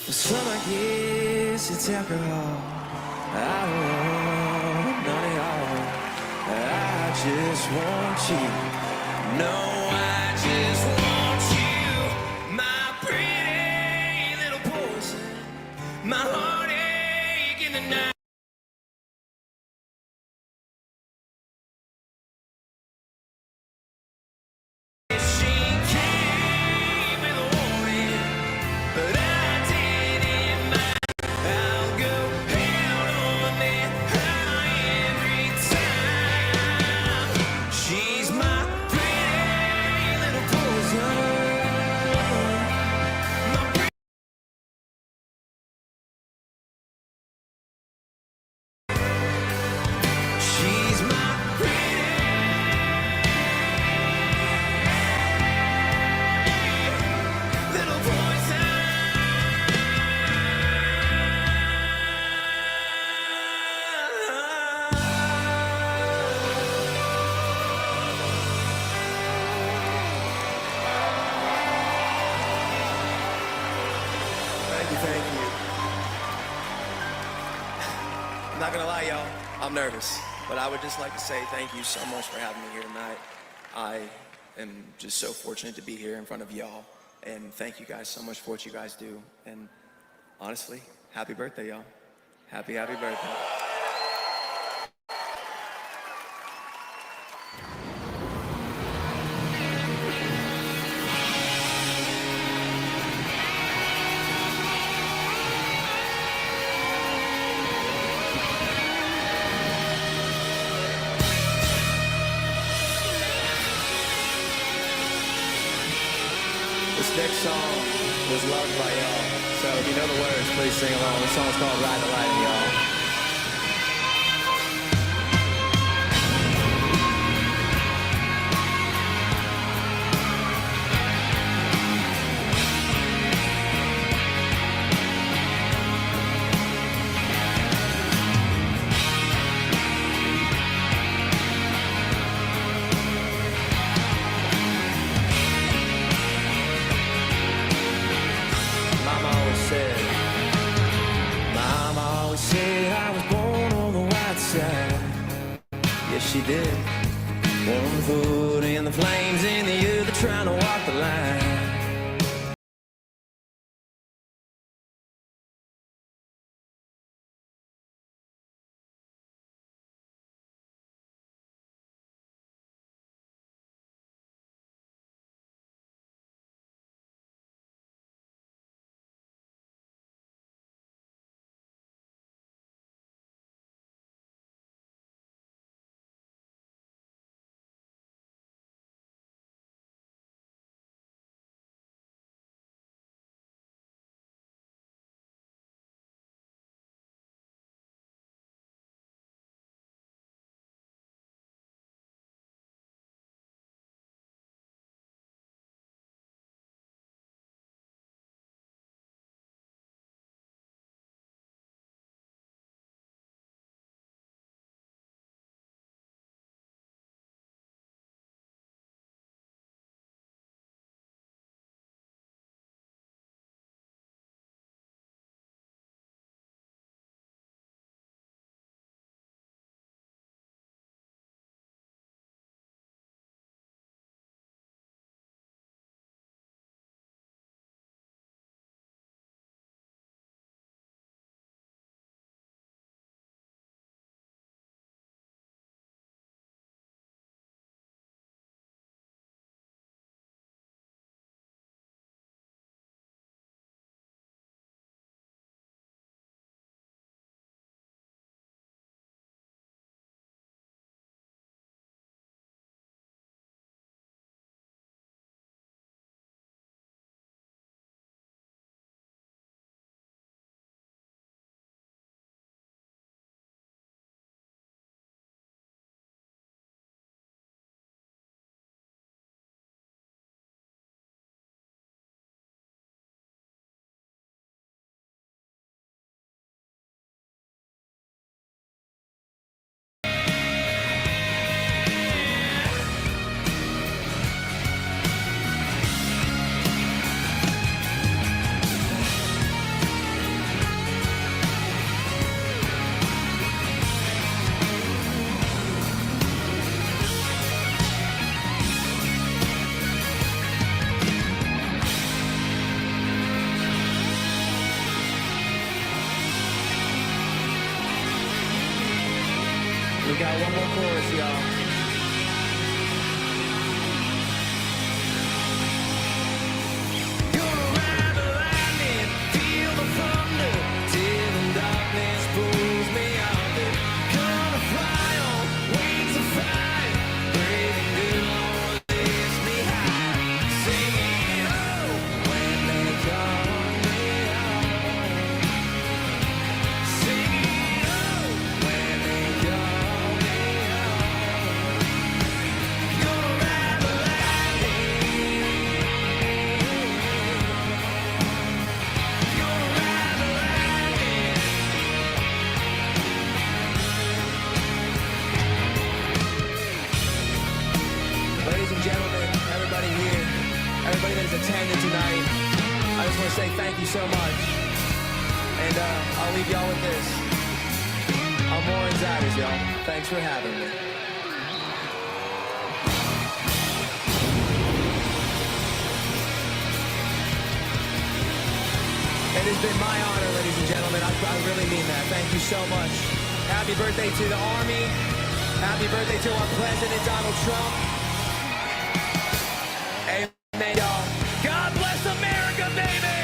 For some, I guess it's alcohol. I don't want none at all. I just want you. No, I just want you. My pretty little poison. My heartache in the night. She came with a warning, but I didn't mind. I'll go out on that high every time. She's my pretty little poison. My pretty She's my pretty little poison. Thank you. I'm not gonna lie, y'all. I'm nervous, but I would just like to say thank you so much for having me here tonight. I am just so fortunate to be here in front of y'all, and thank you guys so much for what you guys do. And honestly, happy birthday, y'all. Happy birthday. This next song was loved by y'all. So if you know the words, please sing along. This song's called Ride the Lightning, y'all. Mama always said I was born on the right side. Yes, she did. One foot in the flames and the other trying to walk the line. We got one more chorus, y'all. Gonna ride the lightning, feel the thunder, till the darkness pulls me under. Gonna fly on wings of fire, brave and good Lord lifts me high. Singing, oh, when they call me home. Singing, oh, when they call me home. Gonna ride the lightning. Gonna ride the lightning. Ladies and gentlemen, everybody here, everybody that has attended tonight, I just want to say thank you so much. And I'll leave y'all with this. I'm more anxieties, y'all. Thanks for having me. It has been my honor, ladies and gentlemen. I really mean that. Thank you so much. Happy birthday to the Army. Happy birthday to our President, Donald Trump. Amen, y'all. God bless America, baby!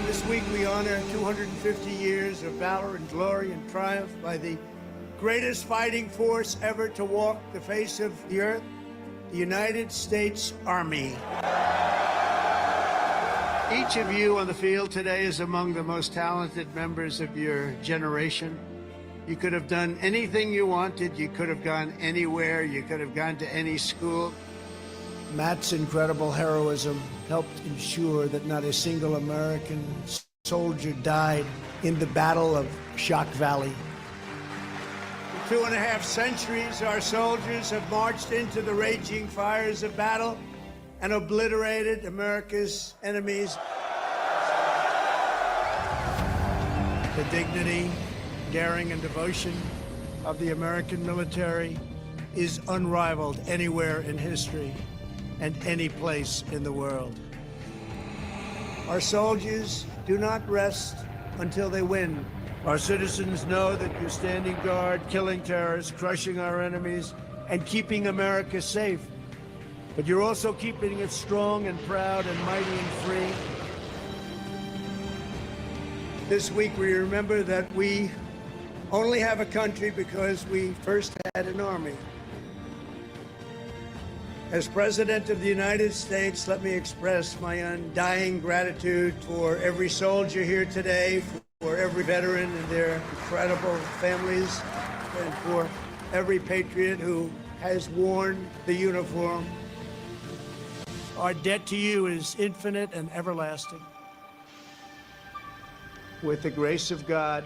This week we honor 250 years of valor and glory and triumph by the greatest fighting force ever to walk the face of the earth, the United States Army. Each of you on the field today is among the most talented members of your generation. You could have done anything you wanted. You could have gone anywhere. You could have gone to any school. Matt's incredible heroism helped ensure that not a single American soldier died in the Battle of Shock Valley. For 2.5 centuries, our soldiers have marched into the raging fires of battle and obliterated America's enemies. The dignity, daring, and devotion of the American military is unrivaled anywhere in history and any place in the world. Our soldiers do not rest until they win. Our citizens know that you're standing guard, killing terrorists, crushing our enemies, and keeping America safe. But you're also keeping it strong and proud and mighty and free. This week we remember that we only have a country because we first had an army. As President of the United States, let me express my undying gratitude for every soldier here today, for every veteran and their incredible families, and for every patriot who has worn the uniform. Our debt to you is infinite and everlasting. With the grace of God,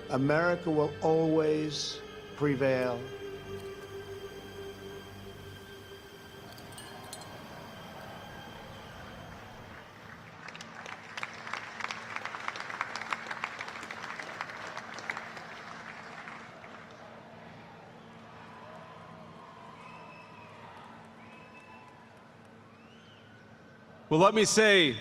America will always prevail. Well, let me say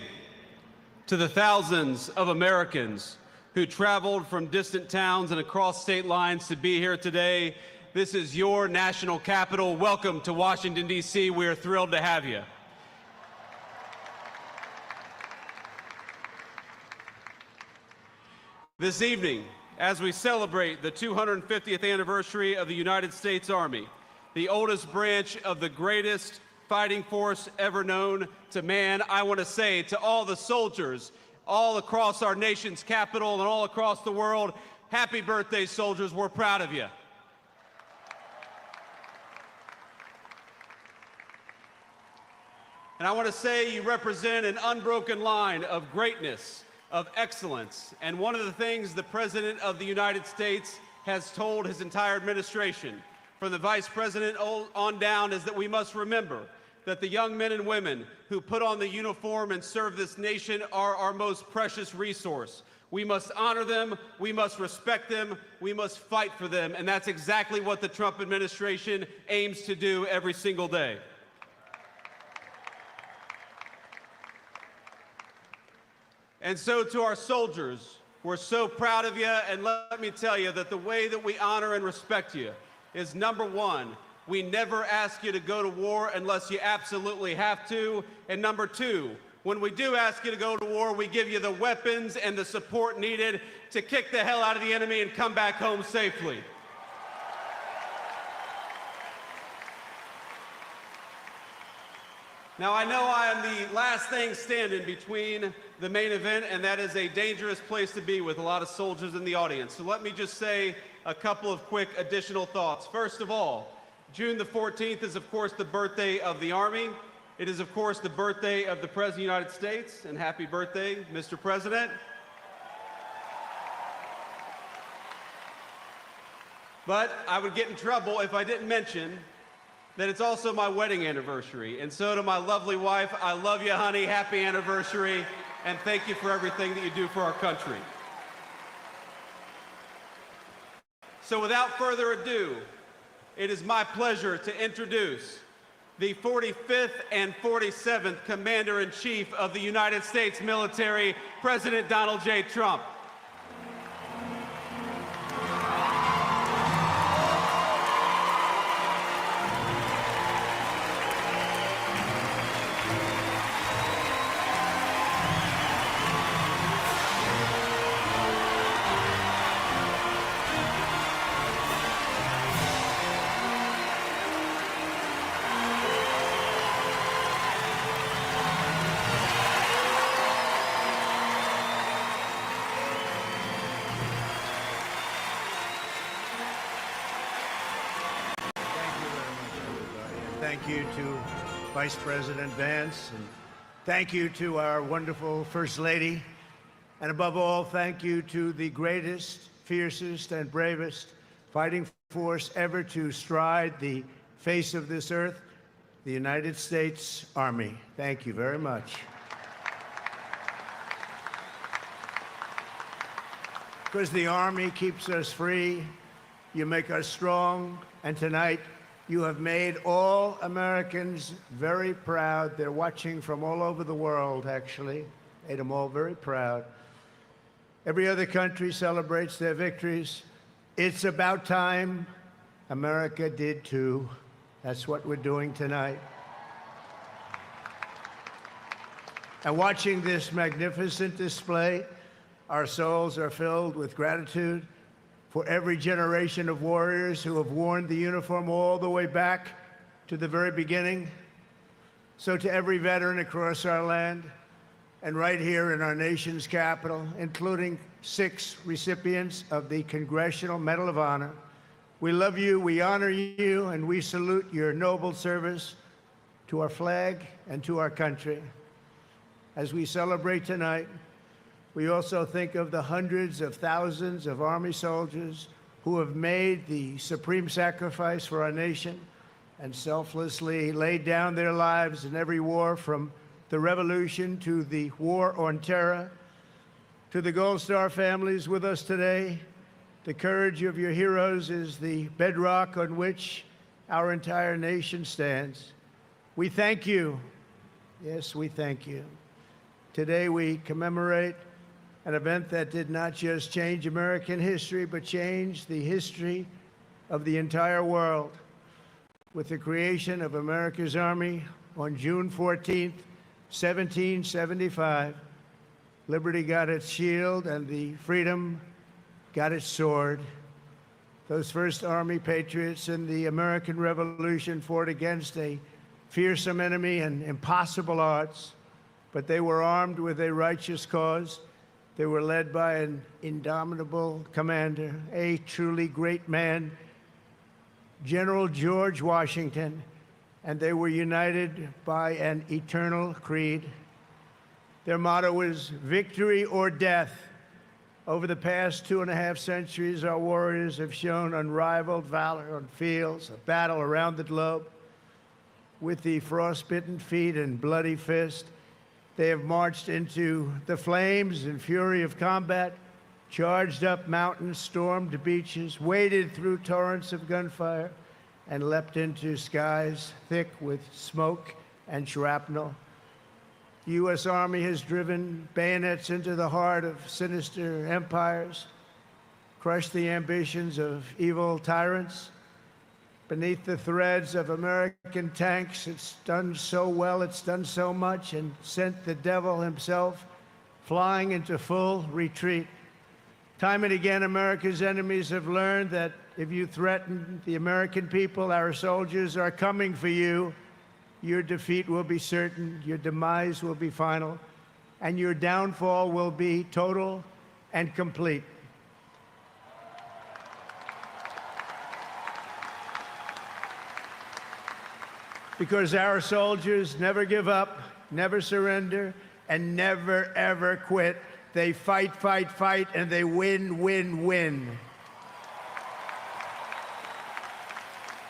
to the thousands of Americans who traveled from distant towns and across state lines to be here today, this is your national capital. Welcome to Washington, D.C. We are thrilled to have you. This evening, as we celebrate the 250th anniversary of the United States Army, the oldest branch of the greatest fighting force ever known to man, I want to say to all the soldiers all across our nation's capital and all across the world, happy birthday, soldiers. We're proud of you. And I want to say you represent an unbroken line of greatness, of excellence. And one of the things the President of the United States has told his entire administration from the Vice President on down is that we must remember that the young men and women who put on the uniform and serve this nation are our most precious resource. We must honor them, we must respect them, we must fight for them, and that's exactly what the Trump administration aims to do every single day. And so to our soldiers, we're so proud of you, and let me tell you that the way that we honor and respect you is, number one, we never ask you to go to war unless you absolutely have to, and number two, when we do ask you to go to war, we give you the weapons and the support needed to kick the hell out of the enemy and come back home safely. Now, I know I am the last thing standing between the main event, and that is a dangerous place to be with a lot of soldiers in the audience. So let me just say a couple of quick additional thoughts. First of all, June the 14th is, of course, the birthday of the Army. It is, of course, the birthday of the President of the United States, and happy birthday, Mr. President. But I would get in trouble if I didn't mention that it's also my wedding anniversary. And so to my lovely wife, I love you, honey, happy anniversary, and thank you for everything that you do for our country. So without further ado, it is my pleasure to introduce the 45th and 47th Commander-in-Chief of the United States military, President Donald J. Trump. Thank you to Vice President Vance, and thank you to our wonderful First Lady, and above all, thank you to the greatest, fiercest, and bravest fighting force ever to stride the face of this earth, the United States Army. Thank you very much. Because the Army keeps us free, you make us strong, and tonight, you have made all Americans very proud. They're watching from all over the world, actually. Made them all very proud. Every other country celebrates their victories. It's about time America did too. That's what we're doing tonight. And watching this magnificent display, our souls are filled with gratitude for every generation of warriors who have worn the uniform all the way back to the very beginning. So to every veteran across our land and right here in our nation's capital, including 6 recipients of the Congressional Medal of Honor, we love you, we honor you, and we salute your noble service to our flag and to our country. As we celebrate tonight, we also think of the hundreds of thousands of Army soldiers who have made the supreme sacrifice for our nation and selflessly laid down their lives in every war, from the Revolution to the War on Terror. To the Gold Star families with us today, the courage of your heroes is the bedrock on which our entire nation stands. We thank you. Yes, we thank you. Today we commemorate an event that did not just change American history, but changed the history of the entire world. With the creation of America's Army on June 14th, 1775, liberty got its shield and the freedom got its sword. Those first Army patriots in the American Revolution fought against a fearsome enemy and impossible odds, but they were armed with a righteous cause. They were led by an indomitable commander, a truly great man, General George Washington, and they were united by an eternal creed. Their motto was victory or death, Over the past 2.5 centuries, our warriors have shown unrivaled valor on fields of battle around the globe. With the frostbitten feet and bloody fist, they have marched into the flames and fury of combat, charged up mountains, stormed beaches, waded through torrents of gunfire, and leapt into skies thick with smoke and shrapnel. The U.S. Army has driven bayonets into the heart of sinister empires, crushed the ambitions of evil tyrants. Beneath the threads of American tanks, it's done so well, it's done so much, and sent the devil himself flying into full retreat. Time and again, America's enemies have learned that if you threaten the American people, our soldiers are coming for you. Your defeat will be certain, your demise will be final, and your downfall will be total and complete. Because our soldiers never give up, never surrender, and never, ever quit. They fight, fight, fight, and they win, win, win.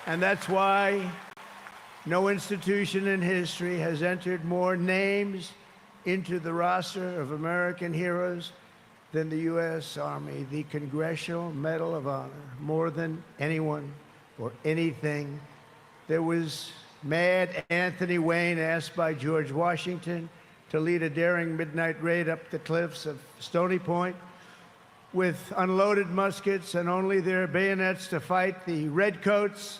And that's why no institution in history has entered more names into the roster of American heroes than the U.S. Army, the Congressional Medal of Honor, more than anyone or anything. There was Mad Anthony Wayne, asked by George Washington to lead a daring midnight raid up the cliffs of Stony Point with unloaded muskets and only their bayonets to fight the redcoats.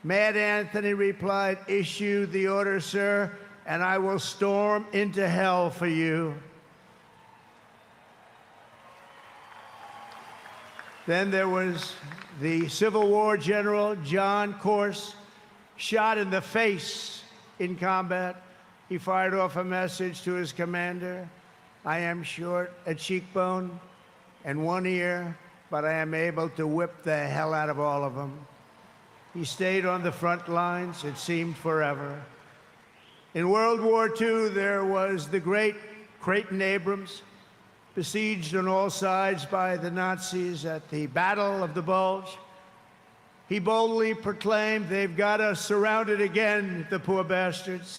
Mad Anthony replied, "Issue the order, sir, and I will storm into hell for you." Then there was the Civil War general, John Corse, shot in the face in combat. He fired off a message to his commander: "I am short a cheekbone and one ear, but I am able to whip the hell out of all of them." He stayed on the front lines, it seemed forever. In World War II, there was the great Creighton Abrams, besieged on all sides by the Nazis at the Battle of the Bulge. He boldly proclaimed, "They've got us surrounded again, the poor bastards."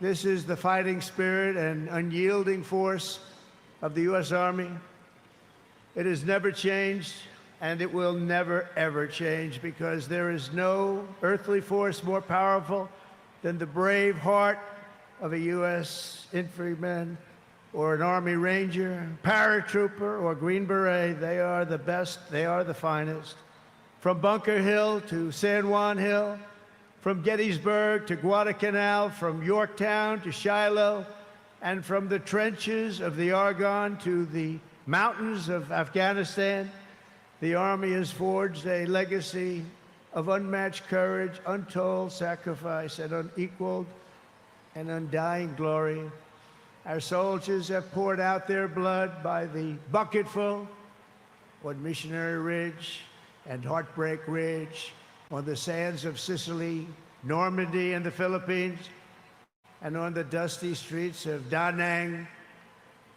This is the fighting spirit and unyielding force of the U.S. Army. It has never changed, and it will never, ever change, because there is no earthly force more powerful than the brave heart of a U.S. infantryman or an Army Ranger, paratrooper, or Green Beret. They are the best, they are the finest. From Bunker Hill to San Juan Hill, from Gettysburg to Guadalcanal, from Yorktown to Shiloh, and from the trenches of the Argonne to the mountains of Afghanistan, the Army has forged a legacy of unmatched courage, untold sacrifice, and unequaled and undying glory. Our soldiers have poured out their blood by the bucketful on Missionary Ridge and Heartbreak Ridge, on the sands of Sicily, Normandy, and the Philippines, and on the dusty streets of Da Nang,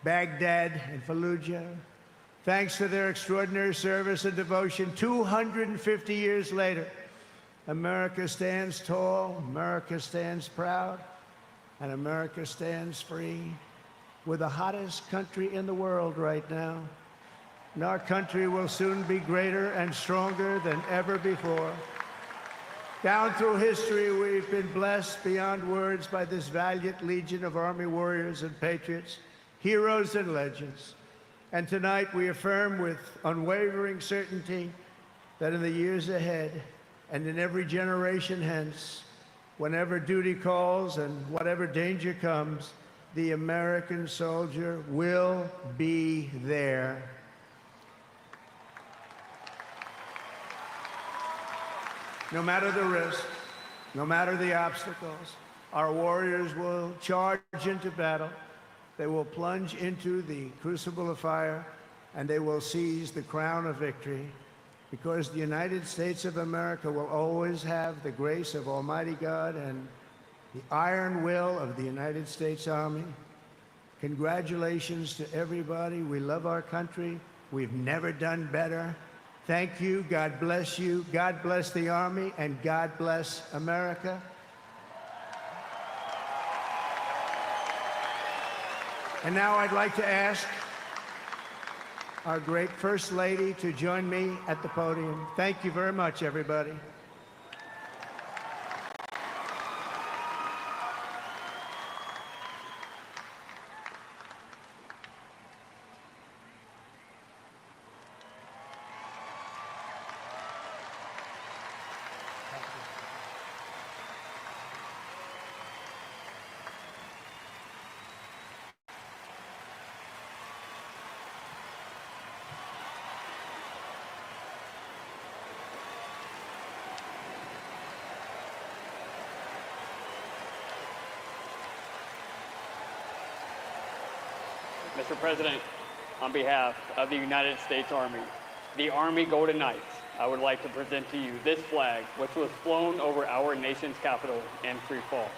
Baghdad, and Fallujah. Thanks to their extraordinary service and devotion, 250 years later, America stands tall, America stands proud, and America stands free. We're the hottest country in the world right now, and our country will soon be greater and stronger than ever before. Down through history, we've been blessed beyond words by this valiant legion of Army warriors and patriots, heroes and legends. And tonight we affirm with unwavering certainty that in the years ahead and in every generation hence, whenever duty calls and whatever danger comes, the American soldier will be there. No matter the risk, no matter the obstacles, our warriors will charge into battle. They will plunge into the crucible of fire, and they will seize the crown of victory, because the United States of America will always have the grace of Almighty God and the iron will of the United States Army. Congratulations to everybody. We love our country. We've never done better. Thank you. God bless you. God bless the Army, and God bless America. And now I'd like to ask our great First Lady to join me at the podium. Thank you very much, everybody. Mr. President, on behalf of the United States Army, the Army Golden Knights, I would like to present to you this flag, which was flown over our nation's capital in free fall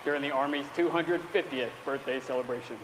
during the Army's 250th birthday celebration.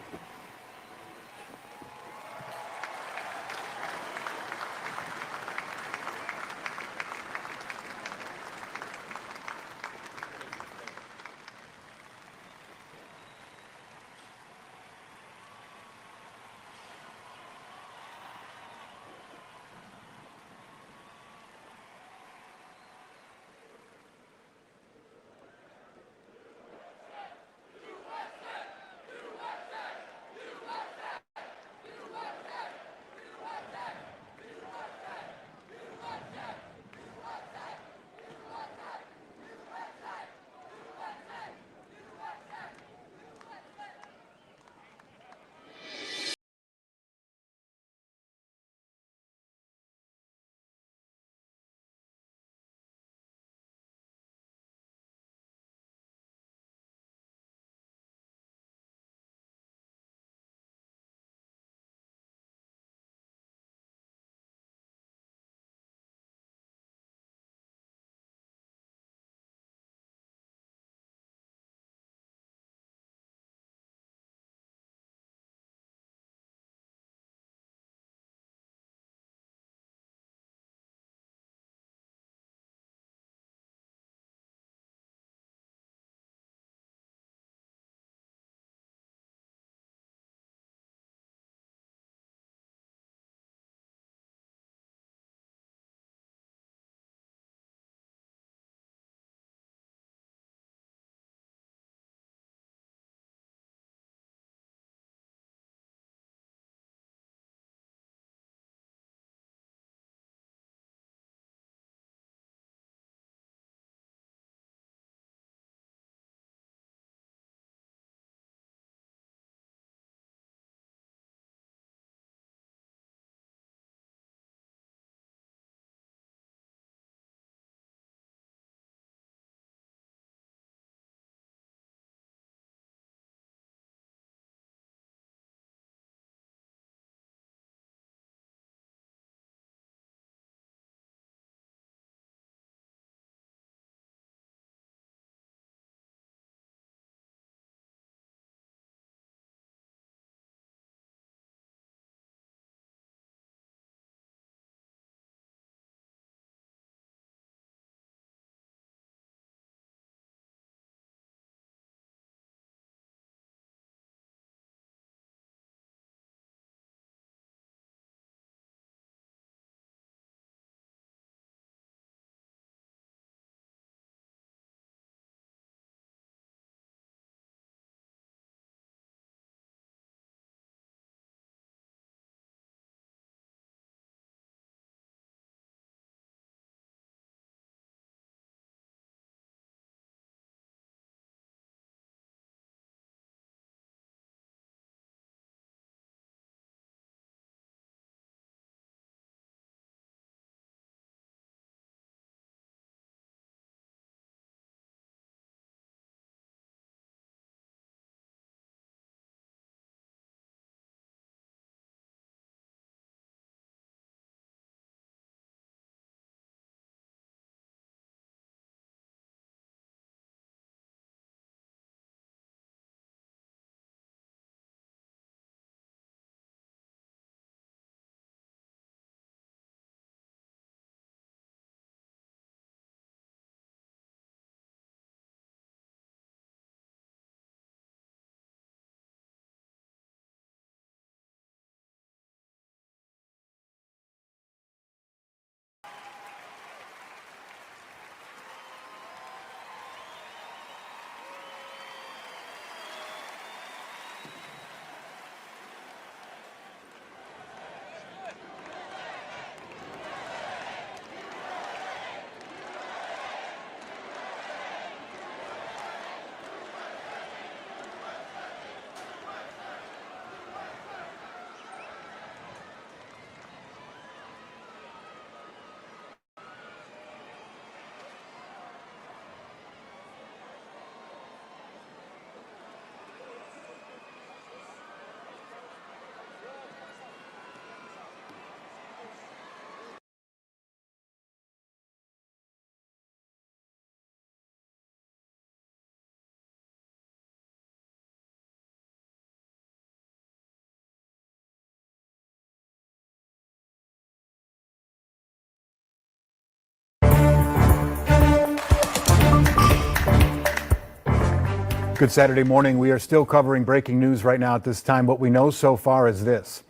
Good Saturday morning. We are still covering breaking news right now at this time. What we know so far is this.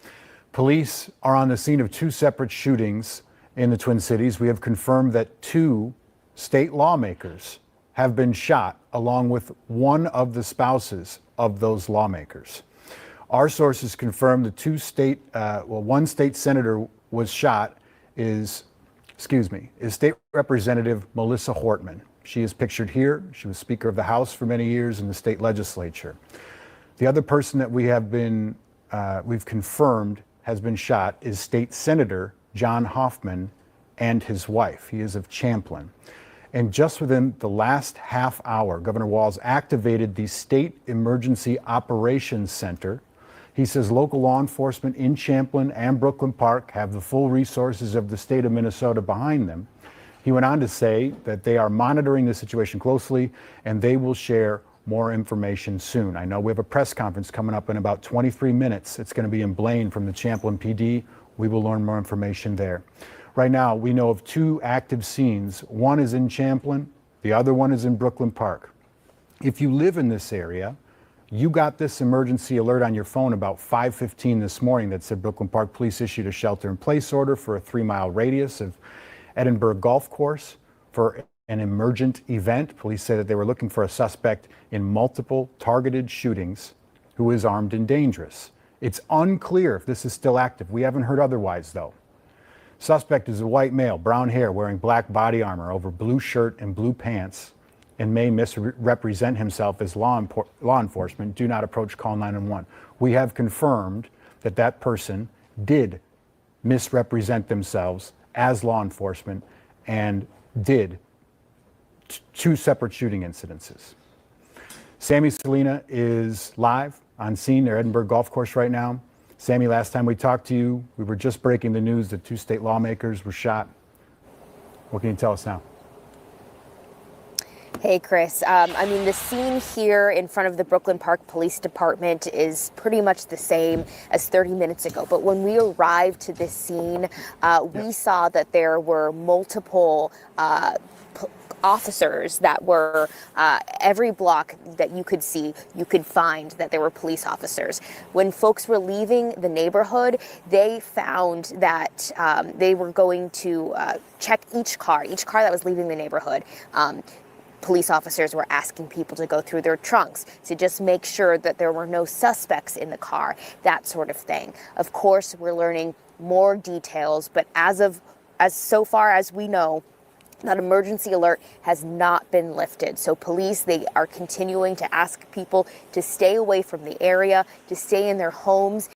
Police are on the scene of 2 separate shootings in the Twin Cities. We have confirmed that 2 state lawmakers have been shot, along with one of the spouses of those lawmakers. Our sources confirm one state senator was shot is State Representative Melissa Hortman. She is pictured here. She was Speaker of the House for many years in the state legislature. The other person that we've confirmed has been shot is State Senator John Hoffman and his wife. He is of Champlin. And just within the last half hour, Governor Walz activated the State Emergency Operations Center. He says local law enforcement in Champlin and Brooklyn Park have the full resources of the state of Minnesota behind them. He went on to say that they are monitoring the situation closely and they will share more information soon. I know we have a press conference coming up in about 23 minutes. It's going to be in Blaine from the Champlin PD. We will learn more information there. Right now, we know of 2 active scenes. One is in Champlin, the other one is in Brooklyn Park. If you live in this area, you got this emergency alert on your phone about 5:15 this morning that said Brooklyn Park Police issued a shelter-in-place order for a 3-mile radius of Edinburgh Golf Course for an emergent event. Police say that they were looking for a suspect in multiple targeted shootings who is armed and dangerous. It's unclear if this is still active. We haven't heard otherwise, though. Suspect is a white male, brown hair, wearing black body armor over blue shirt and blue pants, and may misrepresent himself as law enforcement. Do not approach, call 911. We have confirmed that that person did misrepresent themselves as law enforcement and did 2 separate shooting incidences. Sammy Selena is live on scene near Edinburgh Golf Course right now. Sammy, last time we talked to you, we were just breaking the news that 2 state lawmakers were shot. What can you tell us now? Hey, Chris. The scene here in front of the Brooklyn Park Police Department is pretty much the same as 30 minutes ago. But when we arrived to this scene, we saw that there were multiple officers that were every block that you could see, you could find that there were police officers. When folks were leaving the neighborhood, they found that they were going to check each car that was leaving the neighborhood. Police officers were asking people to go through their trunks to just make sure that there were no suspects in the car, that sort of thing. Of course, we're learning more details, but as so far as we know, that emergency alert has not been lifted. So police, they are continuing to ask people to stay away from the area, to stay in their homes.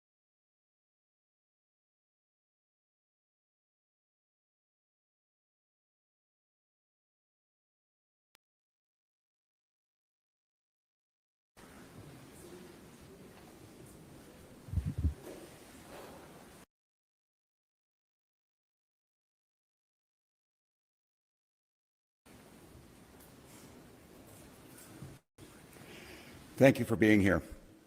Thank you for being here.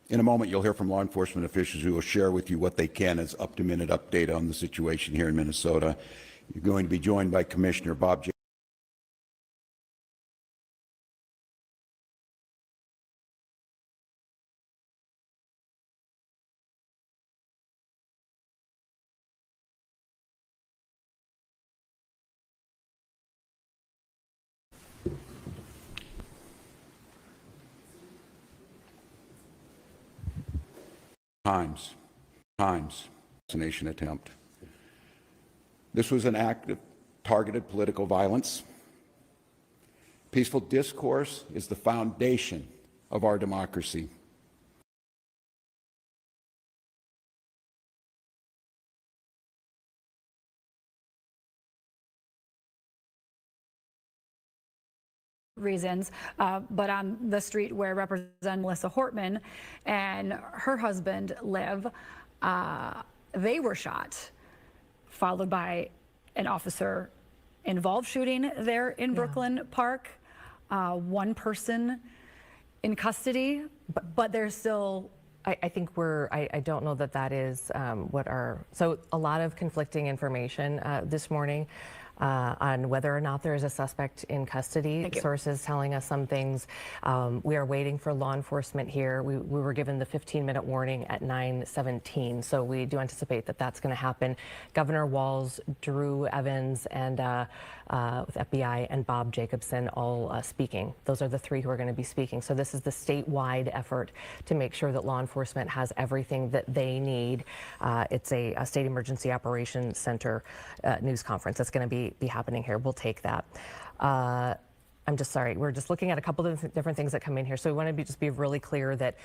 In a moment, you'll hear from law enforcement officials who will share with you what they can as up-to-minute update on the situation here in Minnesota. You're going to be joined by Commissioner Bob J. Times assassination attempt. This was an act of targeted political violence. Peaceful discourse is the foundation of our democracy. Reasons, but on the street where Representative Melissa Hortman and her husband live, they were shot, followed by an officer-involved shooting there in Brooklyn Park. One person in custody, but there's still... I think I don't know that is so a lot of conflicting information this morning. on whether or not there is a suspect in custody. Sources telling us some things. We are waiting for law enforcement here. We were given the 15-minute warning at 9:17, so we do anticipate that that's going to happen. Governor Walz, Drew Evans, and with FBI, and Bob Jacobson all speaking. Those are the three who are going to be speaking. So this is the statewide effort to make sure that law enforcement has everything that they need. It's a State Emergency Operations Center news conference that's going to be happening here. We'll take that. I'm just sorry. We're just looking at a couple of different things that come in here. So we want to just be really clear that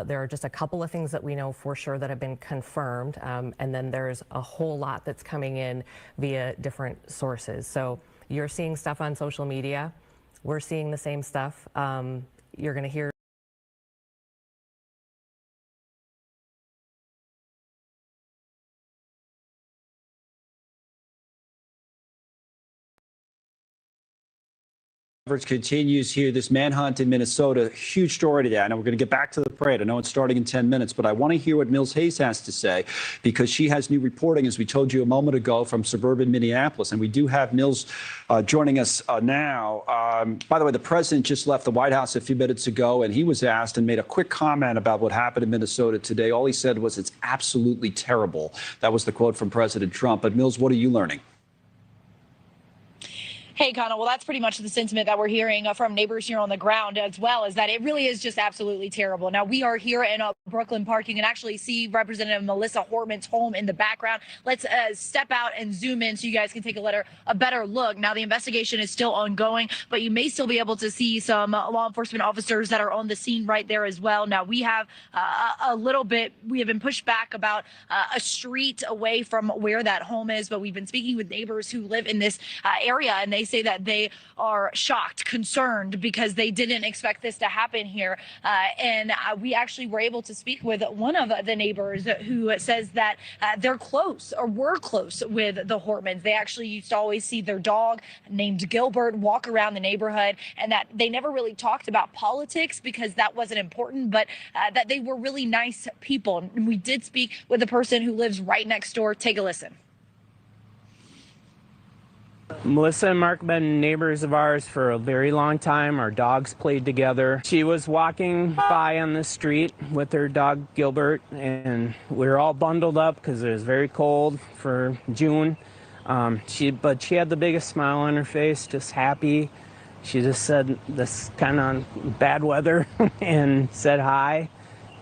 there are just a couple of things that we know for sure that have been confirmed, and then there's a whole lot that's coming in via different sources. So you're seeing stuff on social media. We're seeing the same stuff. You're going to hear Coverage continues here. This manhunt in Minnesota, huge story today. I know we're going to get back to the parade. I know it's starting in 10 minutes, but I want to hear what Mills Hayes has to say because she has new reporting, as we told you a moment ago, from suburban Minneapolis. And we do have Mills joining us now. By the way, the president just left the White House a few minutes ago, and he was asked and made a quick comment about what happened in Minnesota today. All he said was, "It's absolutely terrible." That was the quote from President Trump. But Mills, what are you learning? Hey, Connell, well, that's pretty much the sentiment that we're hearing from neighbors here on the ground as well, is that it really is just absolutely terrible. Now, we are here in Brooklyn Park. You can actually see Representative Melissa Hortman's home in the background. Let's step out and zoom in so you guys can take a better look. Now, the investigation is still ongoing, but you may still be able to see some law enforcement officers that are on the scene right there as well. Now, we have we have been pushed back about a street away from where that home is, but we've been speaking with neighbors who live in this area, and they say that they are shocked, concerned, because they didn't expect this to happen here. And we actually were able to speak with one of the neighbors who says that they're close, or were close, with the Hortmans. They actually used to always see their dog named Gilbert walk around the neighborhood, and that they never really talked about politics because that wasn't important, but that they were really nice people. And we did speak with the person who lives right next door. Take a listen. Melissa and Mark have been neighbors of ours for a very long time. Our dogs played together. She was walking by on the street with her dog Gilbert, and we were all bundled up because it was very cold for June. But she had the biggest smile on her face, just happy. She just said this kind of bad weather and said hi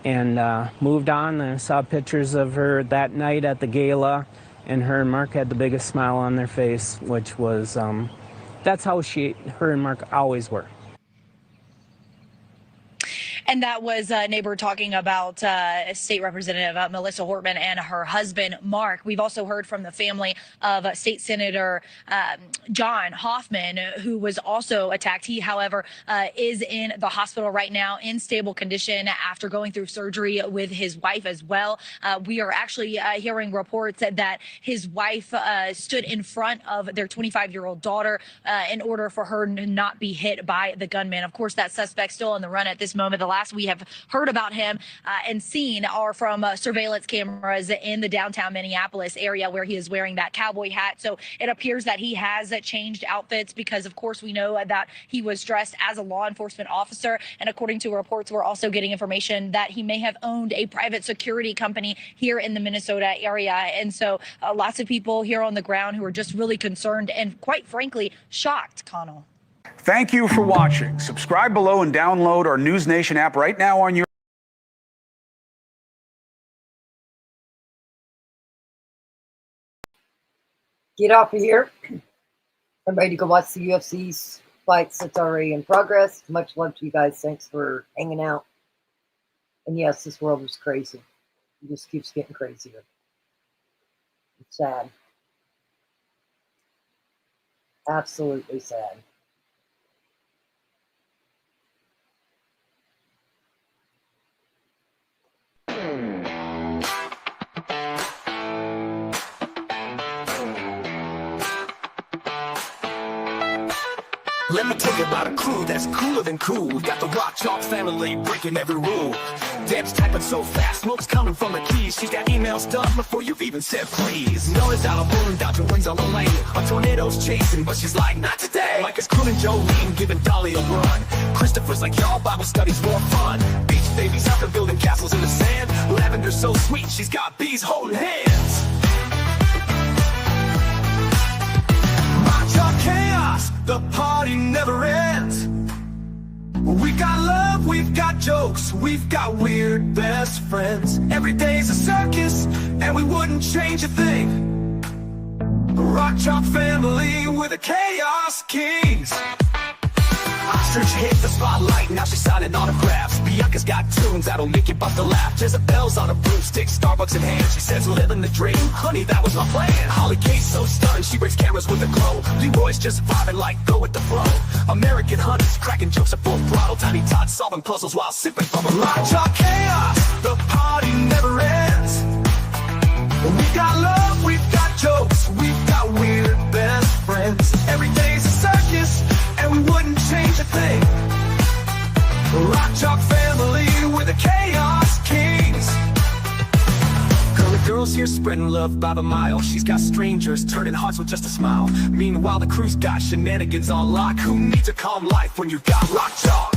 and moved on. And I saw pictures of her that night at the gala. And her and Mark had the biggest smile on their face, which was, that's how her and Mark always were. And that was a neighbor talking about State Representative Melissa Hortman and her husband, Mark. We've also heard from the family of State Senator John Hoffman, who was also attacked. He, however, is in the hospital right now in stable condition after going through surgery with his wife as well. We are actually hearing reports that his wife stood in front of their 25-year-old daughter in order for her to not be hit by the gunman. Of course, that suspect's still on the run at this moment. The last we have heard about him and seen are from surveillance cameras in the downtown Minneapolis area where he is wearing that cowboy hat. So it appears that he has changed outfits because, of course, we know that he was dressed as a law enforcement officer. And according to reports, we're also getting information that he may have owned a private security company here in the Minnesota area. And so lots of people here on the ground who are just really concerned and, quite frankly, shocked, Connell. Thank you for watching. Subscribe below and download our News Nation app right now on your Get off of here. I'm ready to go watch the UFC's fights that's already in progress. Much love to you guys. Thanks for hanging out. And yes, this world is crazy. It just keeps getting crazier. It's sad. Absolutely sad. Let me tell you about a crew that's cooler than cool. We got the Rock Chalk family breaking every rule. Deb's typing so fast, smoke's coming from the keys. She's got emails done before you've even said please. Noah's out of balloon, dodging wings on the lane. A tornado's chasing, but she's like, not today. Like it's crooning Jolene, giving Dolly a run. Christopher's like, y'all, Bible study's more fun. Beach babies out there building castles in the sand. Lavender's so sweet, she's got bees holding hands. Rock Chalk chaos, the party never ends. We got love, we've got jokes, we've got weird best friends. Every day's a circus, and we wouldn't change a thing. Rock Chalk family, we're the Chaos Kings. Ostrich hit the spotlight, now she's signing autographs. Bianca's got tunes that'll make you bust a laugh. Jezebel's on a broomstick, Starbucks in hand. She says, living the dream, honey, that was my plan. Holly K's so stunned, she breaks cameras with a glow. Leroy's just vibing like go with the flow. American Hunters cracking jokes at full throttle. Tiny Todd solving puzzles while sipping from a Rock Chalk chaos, the party never ends. We got love, we've got jokes, we've got weird best friends. Every day's a circus, and we wouldn't change a thing. Rock Chalk family, we're the Chaos Kings. Girly girl's here spreading love by the mile. She's got strangers turning hearts with just a smile. Meanwhile, the crew's got shenanigans on lock. Who needs a calm life when you got Rock Chalk?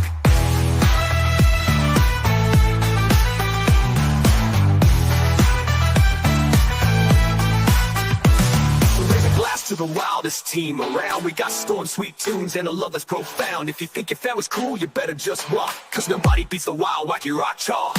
To the wildest team around. We got storm sweet tunes and a love that's profound. If you think your family's cool, you better just walk, cause nobody beats the wild wacky Rock Chalk.